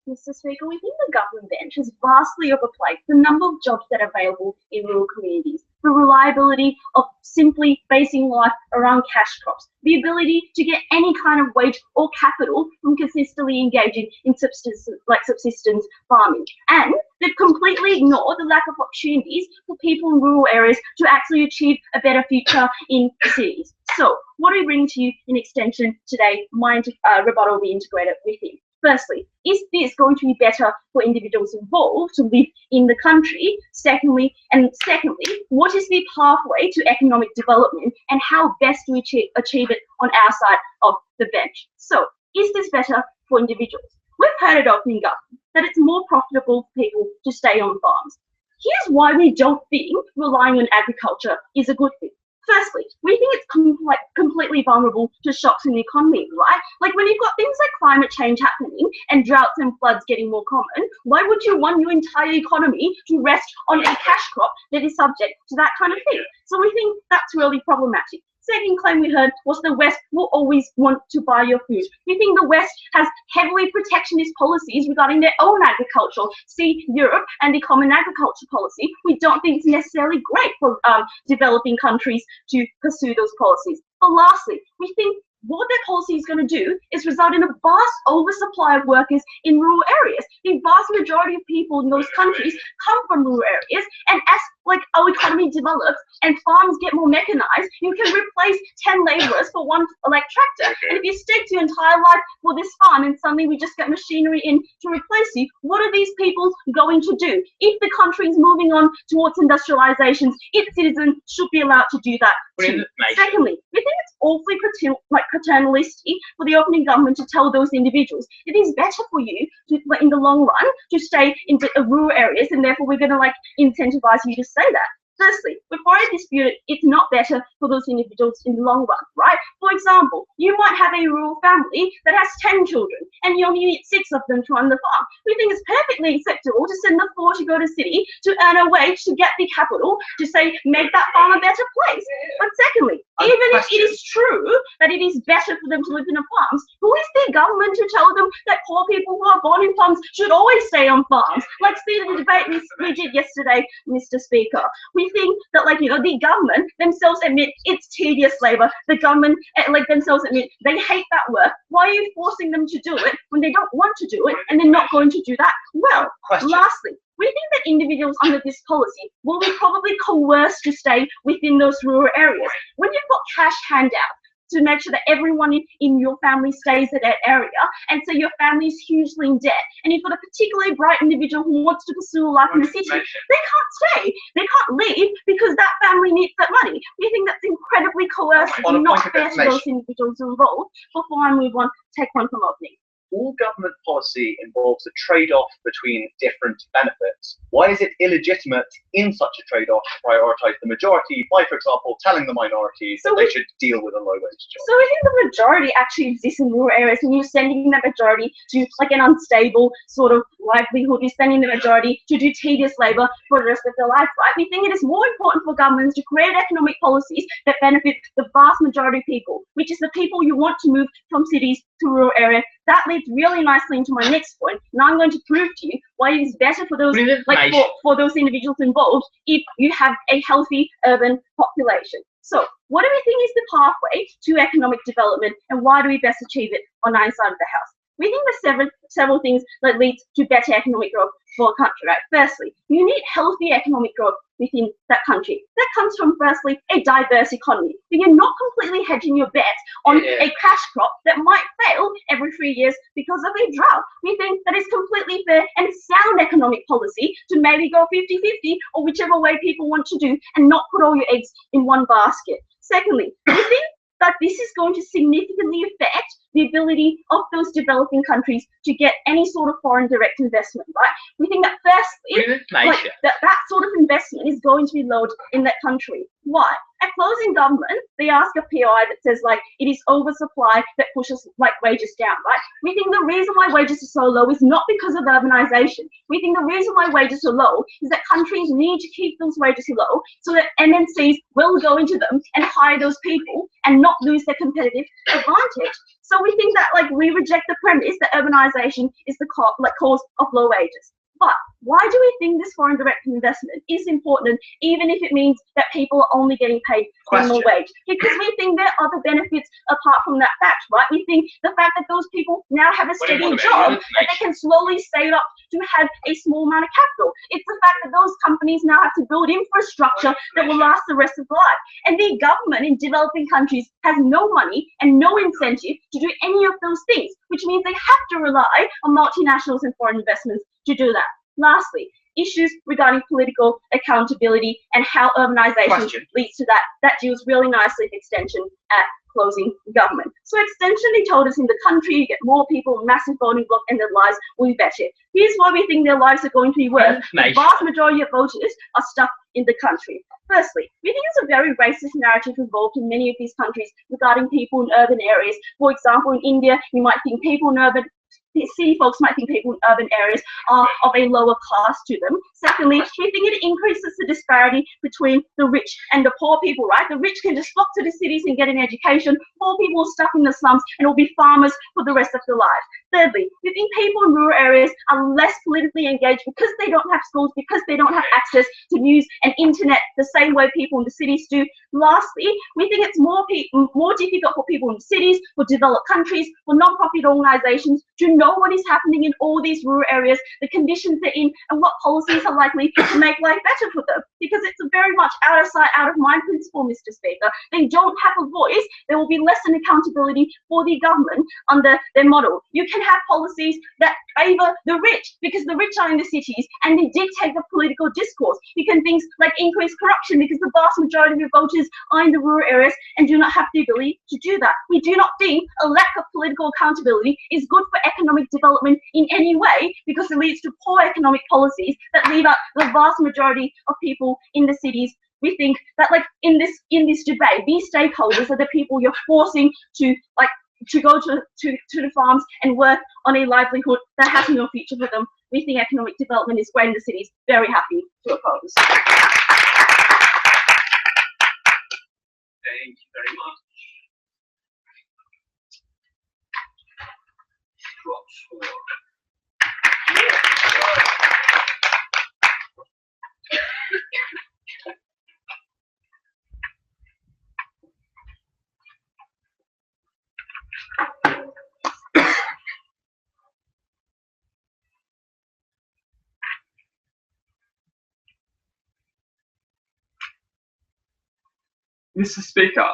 Mr. Speaker, we think the government bench has vastly overplayed the number of jobs that are available in rural communities, the reliability of simply basing life around cash crops, the ability to get any kind of wage or capital from consistently engaging in subsistence farming. And they've completely ignored the lack of opportunities for people in rural areas to actually achieve a better future in cities. So, what do we bring to you in extension today? My rebuttal will be integrated with him. Firstly, is this going to be better for individuals involved to live in the country? Secondly, what is the pathway to economic development and how best do we achieve it on our side of the bench? So, is this better for individuals? We've heard it often in government that it's more profitable for people to stay on farms. Here's why we don't think relying on agriculture is a good thing. Firstly, we think it's completely vulnerable to shocks in the economy, right? Like when you've got things like climate change happening and droughts and floods getting more common, why would you want your entire economy to rest on a cash crop that is subject to that kind of thing? So we think that's really problematic. Second claim we heard was the West will always want to buy your food. We think the West has heavily protectionist policies regarding their own agriculture. See Europe and the Common Agriculture Policy. We don't think it's necessarily great for developing countries to pursue those policies. But lastly, we think what their policy is going to do is result in a vast oversupply of workers in rural areas. The vast majority of people in those countries come from rural areas, and as our economy develops and farms get more mechanized, you can replace 10 laborers for one tractor. And if you stick to your entire life for this farm and suddenly we just get machinery in to replace you, what are these people going to do? If the country is moving on towards industrialization, its citizens should be allowed to do that too. Secondly, we think it's awfully paternalistic for the opening government to tell those individuals it is better for you to, in the long run, to stay in rural areas, and therefore we're going to incentivize you to say that. Firstly, before I dispute it, it's not better for those individuals in the long run, right? For example, you might have a rural family that has 10 children and you only need 6 of them to run the farm. We think it's perfectly acceptable to send the 4 to go to city to earn a wage to get the capital to say, make that farm a better place. But secondly, even if it is true that it is better for them to live in the farms, who is the government to tell them that poor people who are born in farms should always stay on farms? Like see the debate we did yesterday, Mr. Speaker. We We think that, like, the government themselves admit it's tedious labor. The government, like, themselves admit they hate that work. Why are you forcing them to do it when they don't want to do it and they're not going to do that well? Lastly, we think that individuals under this policy will be probably coerced to stay within those rural areas. When you've got cash handout to make sure that everyone in your family stays in that area, and so your family is hugely in debt, and you've got a particularly bright individual who wants to pursue a life in the city, they can't stay, they can't leave because that family needs that money. We think that's incredibly coercive and not fair to those individuals involved. Before I move on, take one from opening. All government policy involves a trade-off between different benefits. Why is it illegitimate in such a trade-off to prioritise the majority by, for example, telling the minorities that they should deal with a low-wage job? So I think the majority actually exists in rural areas, and you're sending that majority to like an unstable sort of livelihood. You're sending the majority to do tedious labour for the rest of their life, right? We think it is more important for governments to create economic policies that benefit the vast majority of people, which is the people you want to move from cities to rural areas. That leads really nicely into my next point. Now I'm going to prove to you why it is better for those for those individuals involved if you have a healthy urban population. So what do we think is the pathway to economic development, and why do we best achieve it on either side of the house? We think there's several things that lead to better economic growth for a country, right? Firstly, you need healthy economic growth within that country. That comes from, firstly, a diverse economy. But you're not completely hedging your bet on a cash crop that might fail every 3 years because of a drought. We think that is completely fair and sound economic policy to maybe go 50-50 or whichever way people want to do, and not put all your eggs in one basket. Secondly, we think that this is going to significantly affect the ability of those developing countries to get any sort of foreign direct investment, right? We think that firstly, that sort of investment is going to be lowered in that country. Why? At closing government, they ask a PI that says like it is oversupply that pushes like wages down, right? We think the reason why wages are so low is not because of urbanization. We think the reason why wages are low is that countries need to keep those wages low so that MNCs will go into them and hire those people and not lose their competitive advantage. So we think that like we reject the premise that urbanization is the cause of low wages. But why do we think this foreign direct investment is important, even if it means that people are only getting paid minimum wage? Because we think there are other benefits apart from that fact, right? We think the fact that those people now have a steady job that they can slowly save up to have a small amount of capital. It's the fact that those companies now have to build infrastructure that will last the rest of life. And the government in developing countries has no money and no incentive to do any of those things, which means they have to rely on multinationals and foreign investments to do that. Lastly, issues regarding political accountability and how urbanization leads to that. That deals really nicely with extension at closing government. So extension, they told us, in the country you get more people, massive voting bloc, and their lives will be better. Here's why we think their lives are going to be worse. The vast majority of voters are stuck in the country. Firstly, we think there's a very racist narrative involved in many of these countries regarding people in urban areas. For example, in India, you might think people in city folks might think people in urban areas are of a lower class to them. Secondly, we think it increases the disparity between the rich and the poor people, right? The rich can just flock to the cities and get an education. Poor people are stuck in the slums and will be farmers for the rest of their lives. Thirdly, we think people in rural areas are less politically engaged because they don't have schools, because they don't have access to news and internet the same way people in the cities do. Lastly, we think it's more difficult for people in cities, for developed countries, for non-profit organizations to know what is happening in all these rural areas, the conditions they're in, and what policies are likely to make life better for them. Because it's a very much out of sight, out of mind principle, Mr. Speaker. They don't have a voice. There will be less an accountability for the government under their model. You can have policies that favor the rich because the rich are in the cities and they dictate the political discourse. You can things like increase corruption because the vast majority of your voters are in the rural areas and do not have the ability to do that. We do not think a lack of political accountability is good for economic development in any way, because it leads to poor economic policies that leave out the vast majority of people in the cities. We think that like in this debate, these stakeholders are the people you're forcing to go to the farms and work on a livelihood that has no future for them. We think economic development is great in the cities. Very happy to oppose. Thank you very much. Mr. Speaker,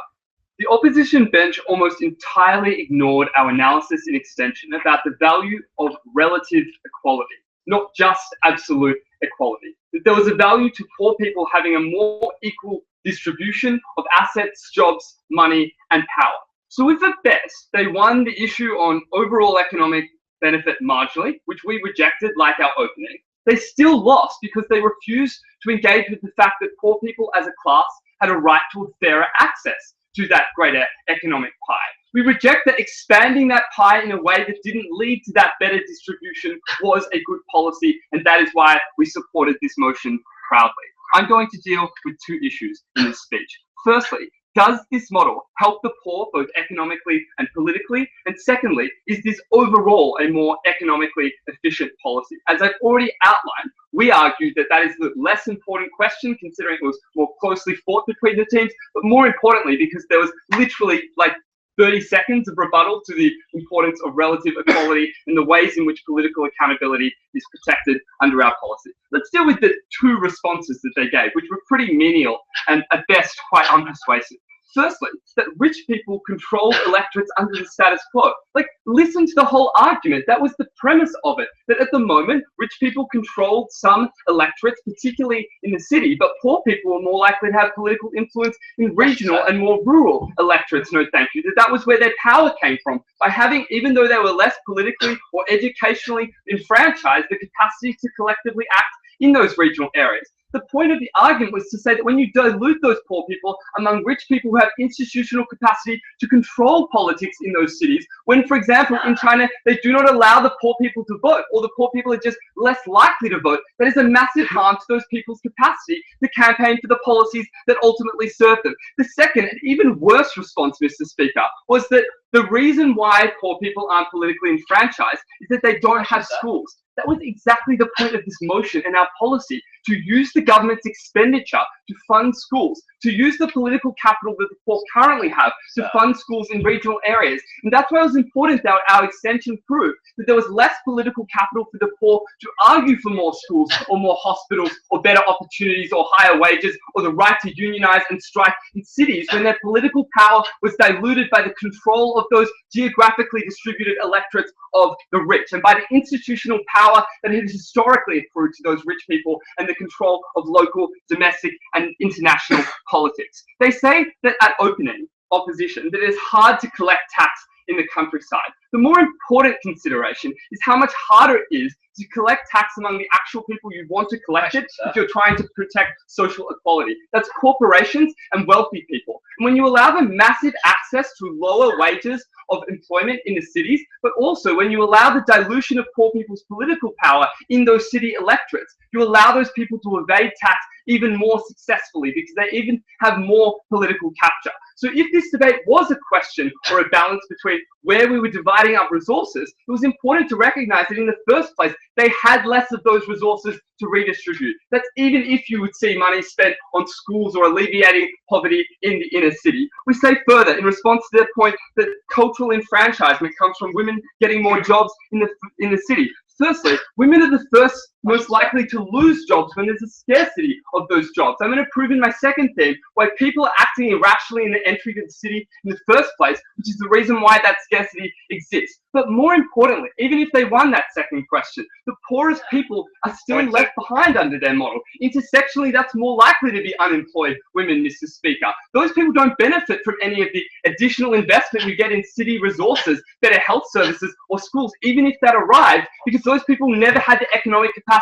the opposition bench almost entirely ignored our analysis in extension about the value of relative equality, not just absolute equality. That there was a value to poor people having a more equal distribution of assets, jobs, money, and power. So if at best they won the issue on overall economic benefit marginally, which we rejected like our opening, they still lost because they refused to engage with the fact that poor people as a class had a right to a fairer access to that greater economic pie. We reject that expanding that pie in a way that didn't lead to that better distribution was a good policy, and that is why we supported this motion proudly. I'm going to deal with two issues in this speech. Firstly, does this model help the poor both economically and politically? And secondly, is this overall a more economically efficient policy? As I've already outlined, we argued that that is the less important question, considering it was more closely fought between the teams, but more importantly, because there was literally like 30 seconds of rebuttal to the importance of relative equality and the ways in which political accountability is protected under our policy. Let's deal with the two responses that they gave, which were pretty menial and at best quite unpersuasive. Firstly, that rich people control electorates under the status quo. Like, listen to the whole argument. That was the premise of it, that at the moment, rich people controlled some electorates, particularly in the city, but poor people were more likely to have political influence in regional and more rural electorates. No, thank you. That was where their power came from, by having, even though they were less politically or educationally enfranchised, the capacity to collectively act in those regional areas. The point of the argument was to say that when you dilute those poor people among rich people who have institutional capacity to control politics in those cities, when, for example, in China, they do not allow the poor people to vote, or the poor people are just less likely to vote, that is a massive harm to those people's capacity to campaign for the policies that ultimately serve them. The second, and even worse response, Mr. Speaker, was that the reason why poor people aren't politically enfranchised is that they don't have schools. That was exactly the point of this motion and our policy, to use the government's expenditure to fund schools, to use the political capital that the poor currently have to fund schools in regional areas. And that's why it was important that our extension proved that there was less political capital for the poor to argue for more schools or more hospitals or better opportunities or higher wages or the right to unionize and strike in cities, when their political power was diluted by the control of those geographically distributed electorates of the rich, and by the institutional power that has historically accrued to those rich people and the control of local, domestic, and international politics. They say that at opening opposition, that it is hard to collect tax in the countryside. The more important consideration is how much harder it is to collect tax among the actual people you want to collect it if you're trying to protect social equality. That's corporations and wealthy people. And when you allow them massive access to lower wages of employment in the cities, but also when you allow the dilution of poor people's political power in those city electorates, you allow those people to evade tax even more successfully because they even have more political capture. So if this debate was a question or a balance between where we were dividing up resources, it was important to recognize that in the first place, they had less of those resources to redistribute. That's even if you would see money spent on schools or alleviating poverty in the inner city. We say further, in response to their point, that cultural enfranchisement comes from women getting more jobs in the city. Firstly, women are the first most likely to lose jobs when there's a scarcity of those jobs. I'm going to prove in my second theme why people are acting irrationally in the entry to the city in the first place, which is the reason why that scarcity exists. But more importantly, even if they won that second question, the poorest people are still left behind under their model. Intersectionally, that's more likely to be unemployed women, Mr. Speaker. Those people don't benefit from any of the additional investment we get in city resources, better health services, or schools, even if that arrived, because those people never had the economic capacity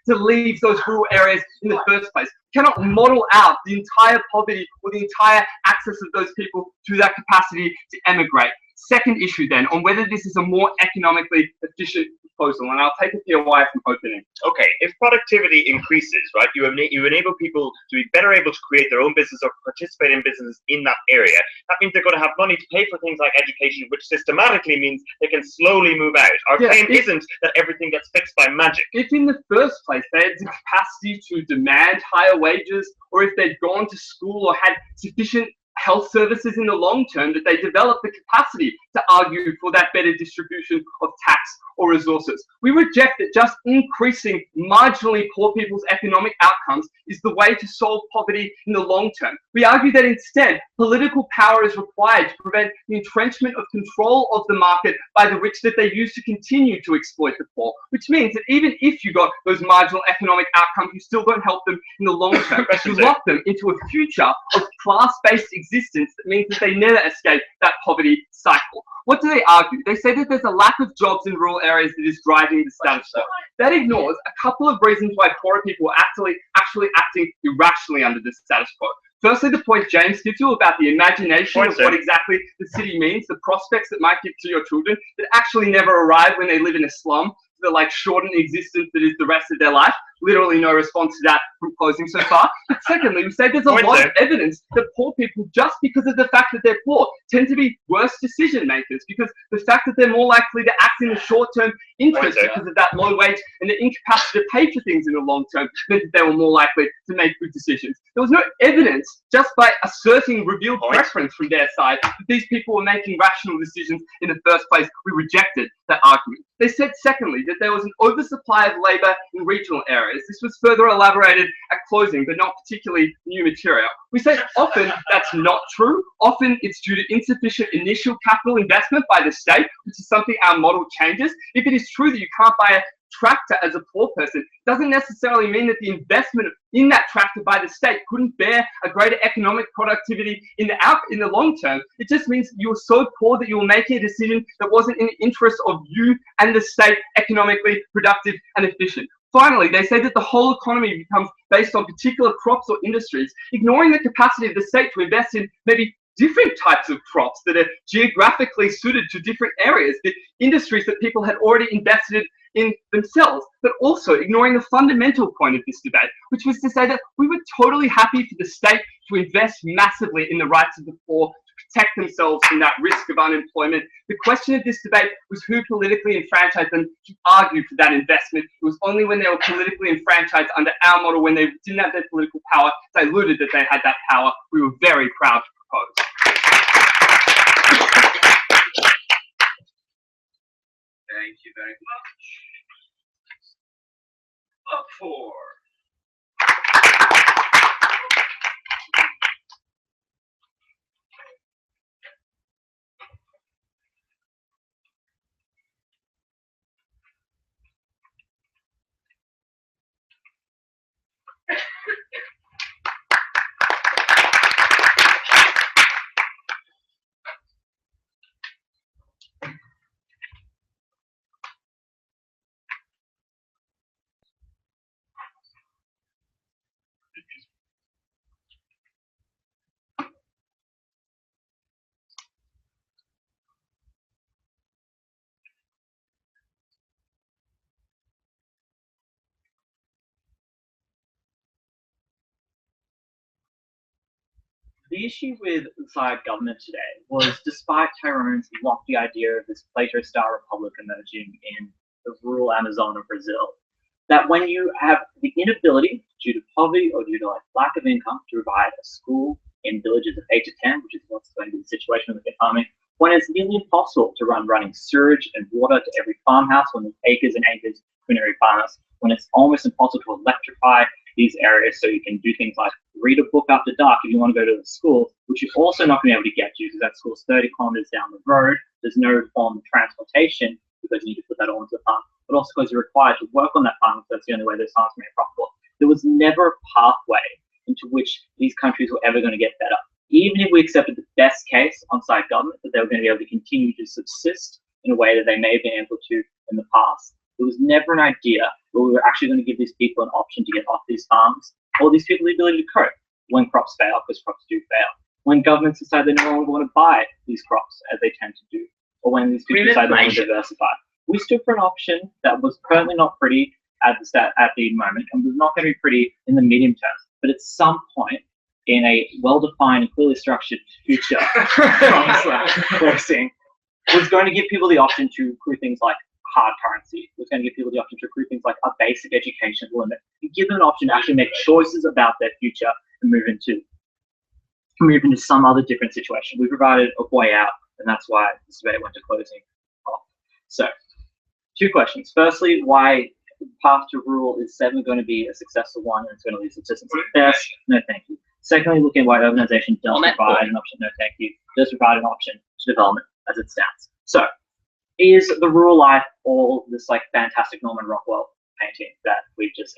to leave those rural areas in the first place. You cannot model out the entire poverty or the entire access of those people to that capacity to emigrate. Second issue then, on whether this is a more economically efficient proposal, and I'll take a POI from opening. Okay, if productivity increases, right, you enable people to be better able to create their own business or participate in business in that area. That means they're going to have money to pay for things like education, which systematically means they can slowly move out. Our claim isn't that everything gets fixed by magic. If in the first place they had the capacity to demand higher wages, or if they'd gone to school or had sufficient health services in the long term, that they develop the capacity to argue for that better distribution of tax or resources. We reject that just increasing marginally poor people's economic outcomes is the way to solve poverty in the long term. We argue that instead, political power is required to prevent the entrenchment of control of the market by the rich that they use to continue to exploit the poor, which means that even if you got those marginal economic outcomes, you still don't help them in the long term. You lock them into a future of class-based existence that means that they never escape that poverty cycle. What do they argue? They say that there's a lack of jobs in rural areas that is driving the status quo. That ignores a couple of reasons why poorer people are actually acting irrationally under the status quo. Firstly, the point James gives you about the imagination of what exactly the city means, the prospects that might give to your children that actually never arrive when they live in a slum, the like shortened existence that is the rest of their life. Literally no response to that from closing so far. But secondly, we say there's a lot of evidence that poor people, just because of the fact that they're poor, tend to be worse decision makers, because the fact that they're more likely to act in the short-term interest because of that low wage and the incapacity to pay for things in the long term meant that they were more likely to make good decisions. There was no evidence, just by asserting revealed preference from their side, that these people were making rational decisions in the first place. We rejected that argument. They said, secondly, that there was an oversupply of labour in regional areas. This was further elaborated at closing, but not particularly new material. We say often that's not true. Often it's due to insufficient initial capital investment by the state, which is something our model changes. If it is true that you can't buy a tractor as a poor person, it doesn't necessarily mean that the investment in that tractor by the state couldn't bear a greater economic productivity in the long term. It just means you were so poor that you were making a decision that wasn't in the interest of you and the state, economically productive and efficient. Finally, they say that the whole economy becomes based on particular crops or industries, ignoring the capacity of the state to invest in maybe different types of crops that are geographically suited to different areas, the industries that people had already invested in themselves, but also ignoring the fundamental point of this debate, which was to say that we were totally happy for the state to invest massively in the rights of the poor, to protect themselves from that risk of unemployment. The question of this debate was who politically enfranchised them to argue for that investment. It was only when they were politically enfranchised under our model, when they didn't have their political power, diluted that they had that power. We were very proud to propose. Thank you very much. Up for. The issue with the side government today was, despite Tyrone's lofty idea of this Plato-style republic emerging in the rural Amazon of Brazil, that when you have the inability, due to poverty or due to like lack of income, to provide a school in villages of 8 to 10, which is what's going to be the situation with the farming, when it's nearly impossible to run running sewage and water to every farmhouse, when there's acres and acres between every farmhouse, when it's almost impossible to electrify these areas so you can do things like read a book after dark if you want to go to the school, which you're also not going to be able to get to because that school's 30 kilometers down the road. There's no form of transportation because you need to put that all into the farm, but also because you're required to work on that farm because that's the only way those farms can be profitable. There was never a pathway into which these countries were ever going to get better. Even if we accepted the best case on side government, that they were going to be able to continue to subsist in a way that they may have been able to in the past, there was never an idea where we were actually going to give these people an option to get off these farms, or these people the ability to cope when crops fail, because crops do fail. When governments decide they no longer want to buy these crops, as they tend to do, or when these people decide they want to diversify. We stood for an option that was currently not pretty at the moment, and was not going to be pretty in the medium term. But at some point, in a well-defined and clearly structured future, we're seeing, was going to give people the option to accrue things like hard currency. It was going to give people the option to accrue things like a basic education limit, and give them an option to actually make choices about their future and move into. move into some other different situation. We provided a way out, and that's why this debate went to closing off. So, 2 questions. Firstly, why the path to rural is 7 going to be a successful one and it's going to lead subsistence? Yes, no thank you. Secondly, looking at why urbanization does provide an option, no thank you, does provide an option to development as it stands. So, is the rural life all this like fantastic Norman Rockwell painting that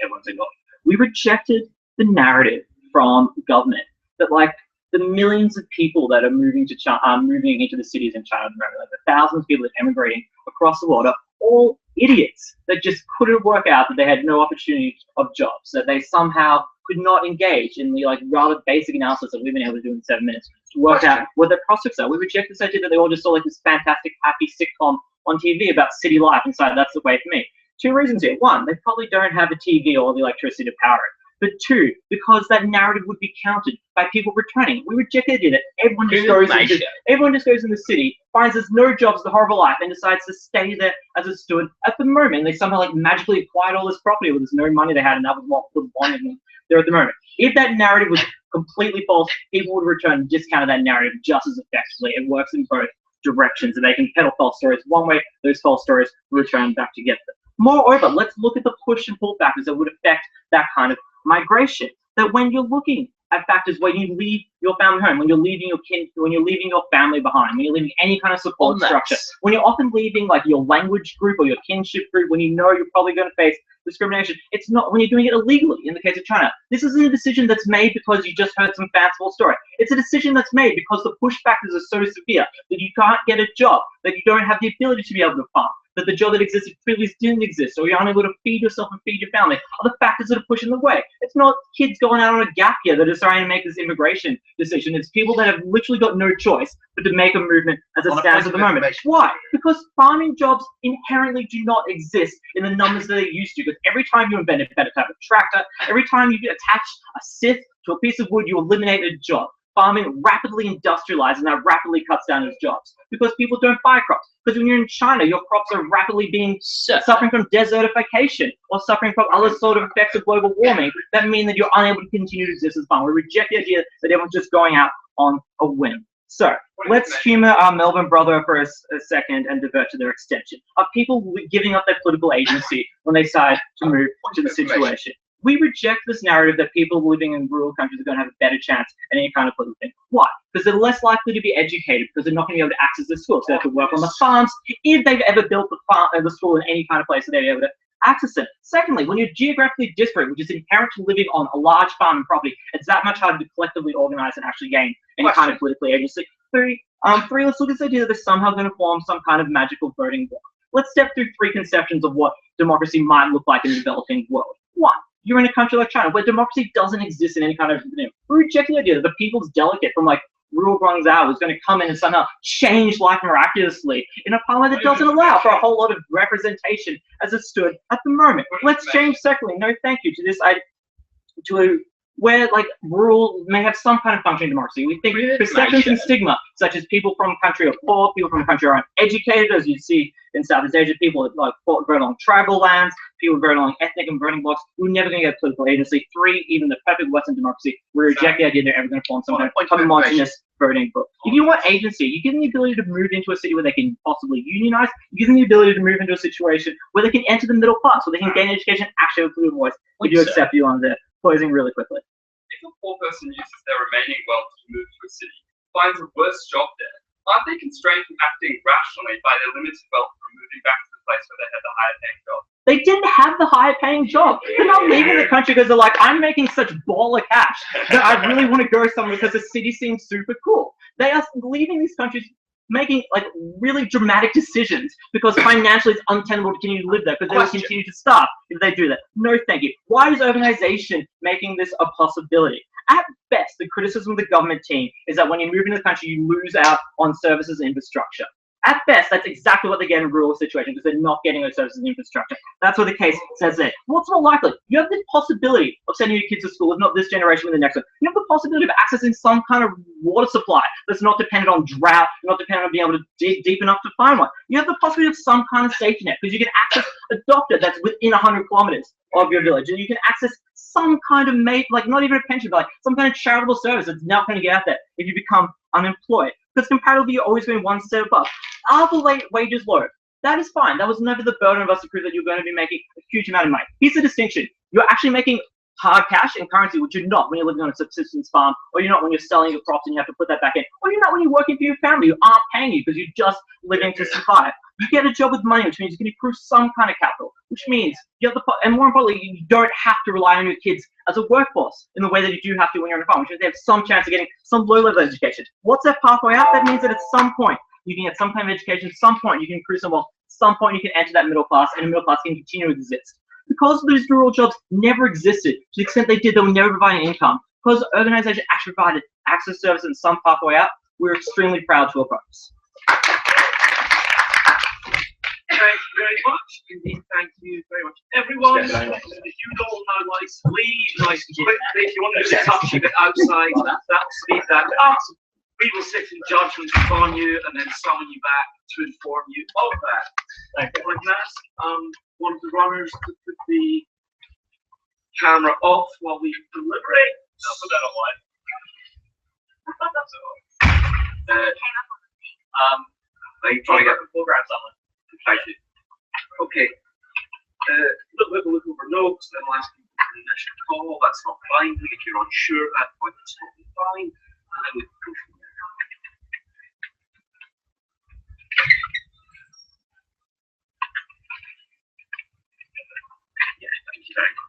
everyone's ignored? We rejected the narrative from government that like the millions of people that are moving to China, moving into the cities in China, like the thousands of people that are emigrating across the world are all idiots that just couldn't work out that they had no opportunity of jobs, that they somehow could not engage in the like rather basic analysis that we've been able to do in 7 minutes to work out what their prospects are. We reject this idea that they all just saw like this fantastic, happy sitcom on TV about city life and so that's the way for me. 2 reasons here. 1, they probably don't have a TV or the electricity to power it. But 2, because that narrative would be countered by people returning. We reject the idea that everyone just goes in the city, finds there's no jobs, the horrible life, and decides to stay there as it stood at the moment. They somehow like magically acquired all this property where there's no money they had, and that was what was wanting them there at the moment. If that narrative was completely false, people would return and discount that narrative just as effectively. It works in both directions, and they can peddle false stories one way, those false stories return back to get them. Moreover, let's look at the push and pull factors that would affect that kind of migration. That when you're looking at factors when you leave your family home, when you're leaving your kin, when you're leaving your family behind, when you're leaving any kind of support structure, when you're often leaving like your language group or your kinship group, when you know you're probably going to face discrimination, it's not when you're doing it illegally in the case of China. This isn't a decision that's made because you just heard some fanciful story. It's a decision that's made because the push factors are so severe that you can't get a job, that you don't have the ability to be able to farm, that the job that existed previously didn't exist, or you're unable to feed yourself and feed your family, are the factors that are pushing the way. It's not kids going out on a gap year that are trying to make this immigration decision. It's people that have literally got no choice but to make a movement as it stands at the moment. Why? Because farming jobs inherently do not exist in the numbers that they used to. Because every time you invent a better type of tractor, every time you attach a scythe to a piece of wood, you eliminate a job. Farming rapidly industrializes, and that rapidly cuts down those jobs because people don't buy crops. Because when you're in China, your crops are rapidly being suffering from desertification or suffering from other sort of effects of global warming that mean that you're unable to continue to exist as farm. We reject the idea that everyone's just going out on a whim. So let's humor our Melbourne brother for a second and divert to their extension. Are people giving up their political agency when they decide to move to the situation? We reject this narrative that people living in rural countries are going to have a better chance at any kind of political thing. Why? Because they're less likely to be educated, because they're not going to be able to access the schools. So they have to work on the farms, if they've ever built the school in any kind of place that they'll be able to access it. Secondly, when you're geographically disparate, which is inherent to living on a large farm and property, it's that much harder to collectively organize and actually gain any kind of political agency. 3, let's look at this idea that they're somehow going to form some kind of magical voting bloc. Let's step through 3 conceptions of what democracy might look like in the developing world. 1. You're in a country like China where democracy doesn't exist in any kind of, we reject the idea that the people's delegate from like rural Guangzhou is going to come in and somehow change life miraculously in a parliament that doesn't allow for a whole lot of representation as it stood at the moment. Let's change secondly, no thank you, to this where like rural may have some kind of functioning democracy. We think perceptions and stigma, such as people from a country are poor, people from a country are uneducated, as you see in Southeast Asia, people like vote on tribal lands, people vote on ethnic and voting blocks. We're never going to get political agency. 3, even the perfect Western democracy, we reject the idea they're ever going to form some kind of homogenous voting book. If you want agency, you give them the ability to move into a city where they can possibly unionize. You give them the ability to move into a situation where they can enter the middle class, where they can gain education, actually have a political voice. We do accept you on there. Closing really quickly. If a poor person uses their remaining wealth to move to a city, finds a worse job there, aren't they constrained from acting rationally by their limited wealth from moving back to the place where they had the higher paying job? They didn't have the higher paying job. They're not leaving the country because they're like, I'm making such baller cash that I really want to go somewhere because the city seems super cool. They are leaving these countries making like really dramatic decisions because financially it's untenable to continue to live there because they will continue to starve if they do that. No thank you. Why is urbanization making this a possibility? At best, the criticism of the government team is that when you move into the country, you lose out on services and infrastructure. At best, that's exactly what they get in rural situations because they're not getting those services and infrastructure. That's what the case says there. What's more likely? You have the possibility of sending your kids to school, if not this generation, but the next one. You have the possibility of accessing some kind of water supply that's not dependent on drought, not dependent on being able to dig deep enough to find one. You have the possibility of some kind of safety net because you can access a doctor that's within 100 kilometers. of your village, and you can access some kind of like not even a pension, but like some kind of charitable service that's not going to get out there if you become unemployed. Because comparatively, you're always going one step above. Are the wages low? That is fine. That was never the burden of us to prove that you're going to be making a huge amount of money. Here's the distinction. You're actually making hard cash and currency, which you're not when you're living on a subsistence farm, or you're not when you're selling your crops and you have to put that back in, or you're not when you're working for your family who aren't paying you because you're just living to survive. You get a job with money, which means you can accrue some kind of capital, which means you have and more importantly, you don't have to rely on your kids as a workforce in the way that you do have to when you're on a farm, which means they have some chance of getting some low-level education. What's that pathway out? That means that at some point you can get some kind of education, at some point you can accrue some wealth, at some point you can enter that middle class, and the middle class can continue to exist. Because those rural jobs never existed, to the extent they did, they were never providing income. Because urbanization actually provided access service and some pathway out, we're extremely proud to oppose. Thank you very much. Indeed, thank you very much. Everyone, if you all know nice, leave nice and quickly. If you want to do the touching it outside, that'll speed that up. We will sit in judgment upon you and then summon you back to inform you of that. Thank you. I'd ask one of the runners to put the camera off while we deliberate. I'll put that on live. Are you trying to get the full grab someone? Thank you. Okay. Look over notes, then I'll ask you for an initial call. That's not binding. If you're unsure at that point, that's totally fine. And then we can go from there. Yeah, thank you very much.